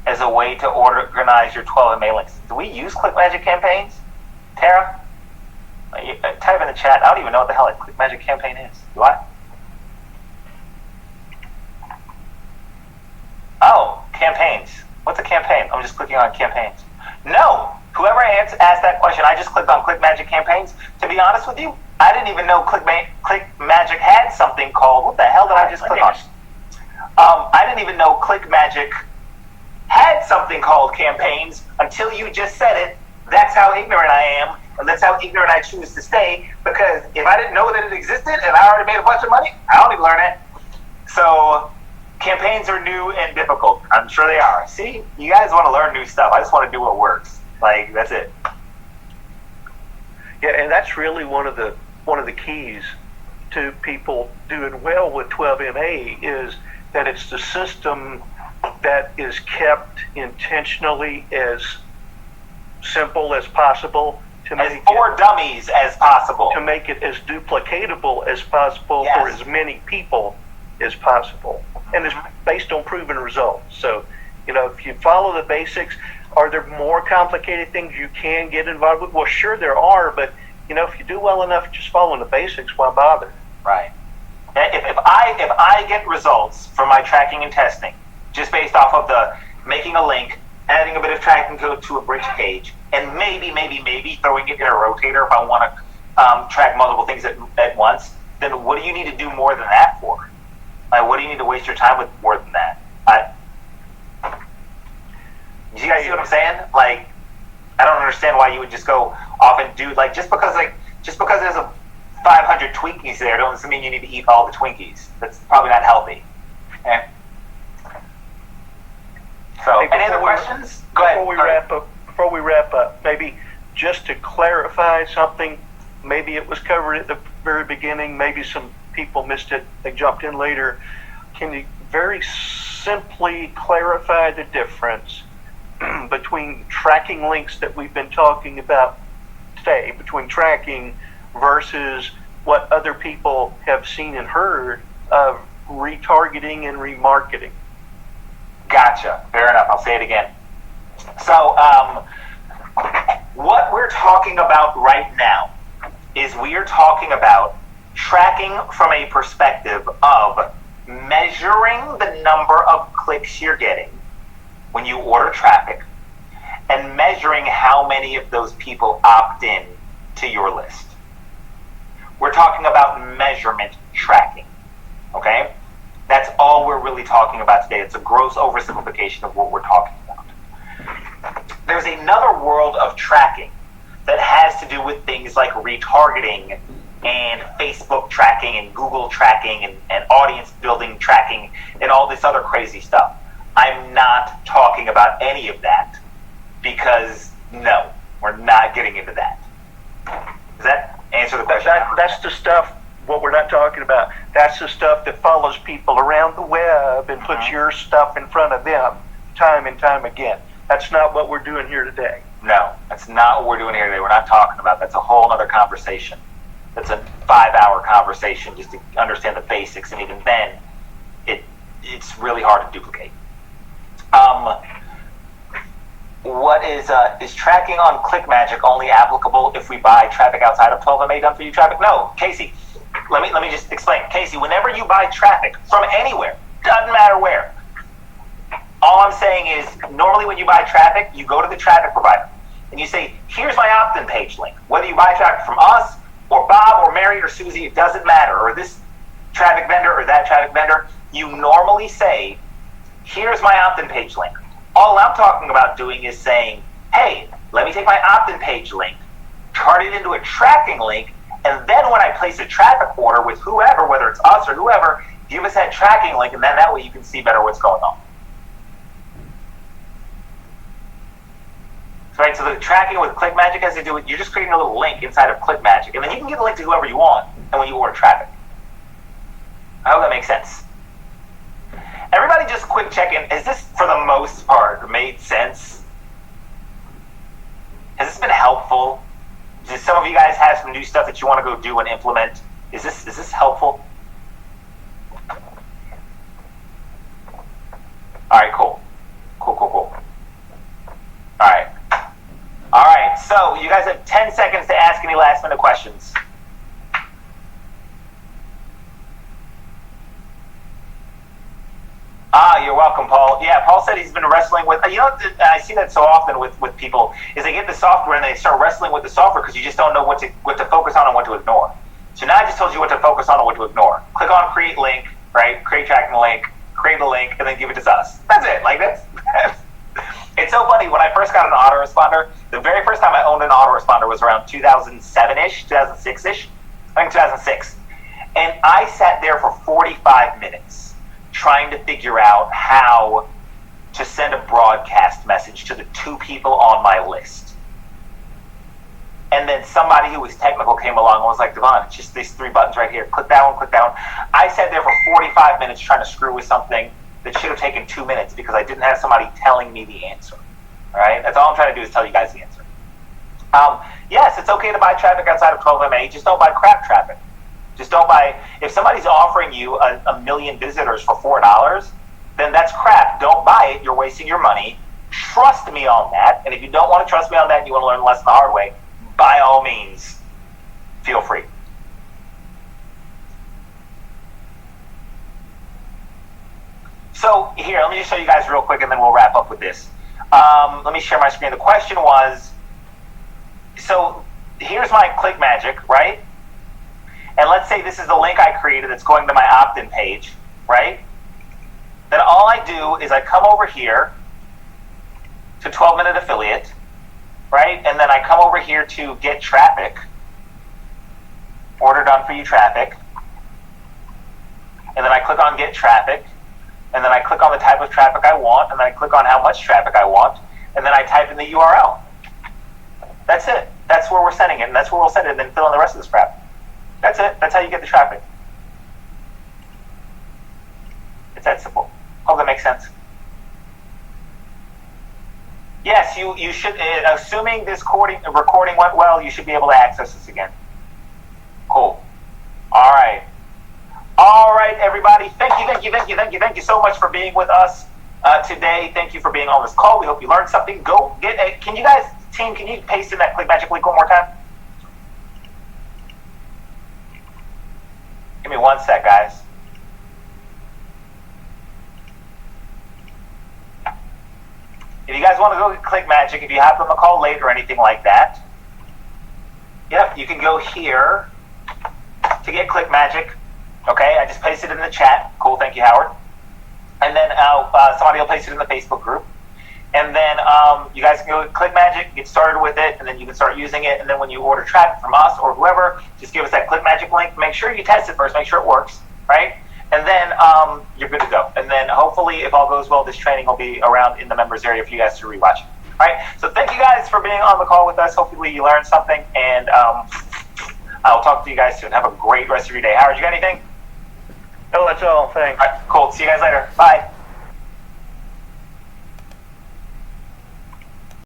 [SPEAKER 1] as a way to organize your 12MA links? Do we use ClickMagick campaigns? Tara? Type in the chat. I don't even know what the hell a ClickMagick campaign is. Do I? Oh, campaigns. What's a campaign? I'm just clicking on campaigns. No! Whoever asked that question, I just clicked on ClickMagick campaigns. To be honest with you, I didn't even know ClickMagick had something called... What the hell did I just click on? I didn't even know ClickMagick had something called campaigns until you just said it. That's how ignorant I am, and that's how ignorant I choose to stay, because if I didn't know that it existed and I already made a bunch of money, I don't need to learn it. So campaigns are new and difficult. I'm sure they are. See, you guys want to learn new stuff. I just want to do what works. Like, that's it.
[SPEAKER 2] Yeah, and that's really one of the keys to people doing well with 12MA is that it's the system that is kept intentionally as simple as possible to
[SPEAKER 1] as
[SPEAKER 2] make
[SPEAKER 1] for dummies as possible,
[SPEAKER 2] to make it as duplicatable as possible
[SPEAKER 1] yes.
[SPEAKER 2] for as many people as possible, and it's based on proven results. So, if you follow the basics, are there more complicated things you can get involved with? Well, sure there are, but if you do well enough just following the basics, why bother?
[SPEAKER 1] Right. If I get results from my tracking and testing, just based off of the making a link, adding a bit of tracking code to a bridge page, and maybe throwing it in a rotator if I want to track multiple things at once, then what do you need to do more than that for? Like, what do you need to waste your time with more than that? You guys see what I'm saying? Like, I don't understand why you would just go off and do, like, just because there's a 500 Twinkies there doesn't mean you need to eat all the Twinkies. That's probably not healthy. Okay? So, any other questions? Go ahead.
[SPEAKER 2] Before we wrap up, maybe just to clarify something, maybe it was covered at the very beginning, maybe some people missed it, they jumped in later. Can you very simply clarify the difference between tracking links that we've been talking about today, between tracking versus what other people have seen and heard of retargeting and remarketing?
[SPEAKER 1] Gotcha. Fair enough. I'll say it again. So, what we're talking about right now is we are talking about tracking from a perspective of measuring the number of clicks you're getting when you order traffic and measuring how many of those people opt in to your list. We're talking about measurement tracking. Okay? That's all we're really really talking about today. It's a gross oversimplification of what we're talking about. There's another world of tracking that has to do with things like retargeting and Facebook tracking and Google tracking and audience building tracking and all this other crazy stuff. I'm not talking about any of that because, no, we're not getting into that. Does that answer the question?
[SPEAKER 2] That's the stuff, what we're not talking about. That's the stuff that follows people around the web and puts your stuff in front of them time and time again. That's not what we're doing here today.
[SPEAKER 1] No, that's not what we're doing here today. We're not talking about that. That's a whole other conversation. That's a 5-hour conversation just to understand the basics, and even then, it's really hard to duplicate. What is tracking on ClickMagick only applicable if we buy traffic outside of 12MA done for you traffic? No, Casey. Let me just explain. Casey, whenever you buy traffic from anywhere, doesn't matter where. All I'm saying is, normally when you buy traffic, you go to the traffic provider and you say, here's my opt-in page link. Whether you buy traffic from us or Bob or Mary or Susie, it doesn't matter, or this traffic vendor or that traffic vendor, you normally say, here's my opt-in page link. All I'm talking about doing is saying, hey, let me take my opt-in page link, turn it into a tracking link, and then when I place a traffic order with whoever, whether it's us or whoever, give us that tracking link, and then that way you can see better what's going on. Right, so the tracking with ClickMagick has to do with, you're just creating a little link inside of ClickMagick, and then you can give the link to whoever you want, and when you order traffic. I hope that makes sense. Everybody just quick check in. Has this, for the most part, made sense? Has this been helpful? Does some of you guys have some new stuff that you want to go do and implement? Is this helpful? All right, cool. Cool. All right, so you guys have 10 seconds to ask any last minute questions. You're welcome, Paul. Yeah, Paul said he's been wrestling with, I see that so often with people, is they get the software and they start wrestling with the software because you just don't know what to focus on and what to ignore. So now I just told you what to focus on and what to ignore. Click on create link, right? Create tracking link, create the link, and then give it to us. That's it. Like that's it's so funny. When I first got an autoresponder, the very first time I owned an autoresponder was around 2007-ish, 2006-ish, I think 2006. And I sat there for 45 minutes trying to figure out how to send a broadcast message to the 2 people on my list. And then somebody who was technical came along and was like, Devon, it's just these 3 buttons right here. Click that one, click that one. I sat there for 45 minutes trying to screw with something that should have taken 2 minutes because I didn't have somebody telling me the answer. All right? That's all I'm trying to do is tell you guys the answer. Yes, it's okay to buy traffic outside of 12MA. Just don't buy crap traffic. Just don't buy, if somebody's offering you a million visitors for $4, then that's crap. Don't buy it. You're wasting your money. Trust me on that. And if you don't want to trust me on that and you want to learn the lesson the hard way, by all means, feel free. So here, let me just show you guys real quick and then we'll wrap up with this. Let me share my screen. The question was, so here's my ClickMagick, right? And let's say this is the link I created that's going to my opt-in page, right? Then all I do is I come over here to 12-minute affiliate, right? And then I come over here to get traffic, order done for you traffic. And then I click on get traffic. And then I click on the type of traffic I want. And then I click on how much traffic I want. And then I type in the URL. That's it. That's where we're sending it. And that's where we'll send it and then fill in the rest of this crap. That's it. That's how you get the traffic. It's that simple. Hope that makes sense. Yes, you should, assuming this recording went well, you should be able to access this again. Cool. All right. All right, everybody. Thank you so much for being with us today. Thank you for being on this call. We hope you learned something. Go get a, can you guys, team, can you paste in that ClickMagick link one more time? Give me 1 sec, guys. If you guys want to go get ClickMagick, if you hop on the call late or anything like that, yep, you can go here to get ClickMagick. Okay, I just pasted it in the chat. Cool, thank you, Howard. and then somebody will place it in the Facebook group. And then you guys can go to ClickMagick, get started with it, and then you can start using it. And then when you order traffic from us or whoever, just give us that ClickMagick link. Make sure you test it first. Make sure it works, right? And then you're good to go. And then hopefully, if all goes well, this training will be around in the members area for you guys to rewatch. All right. So thank you guys for being on the call with us. Hopefully you learned something. And I'll talk to you guys soon. Have a great rest of your day. Howard, you got anything?
[SPEAKER 2] No, that's all. Thanks.
[SPEAKER 1] All right, cool. See you guys later. Bye.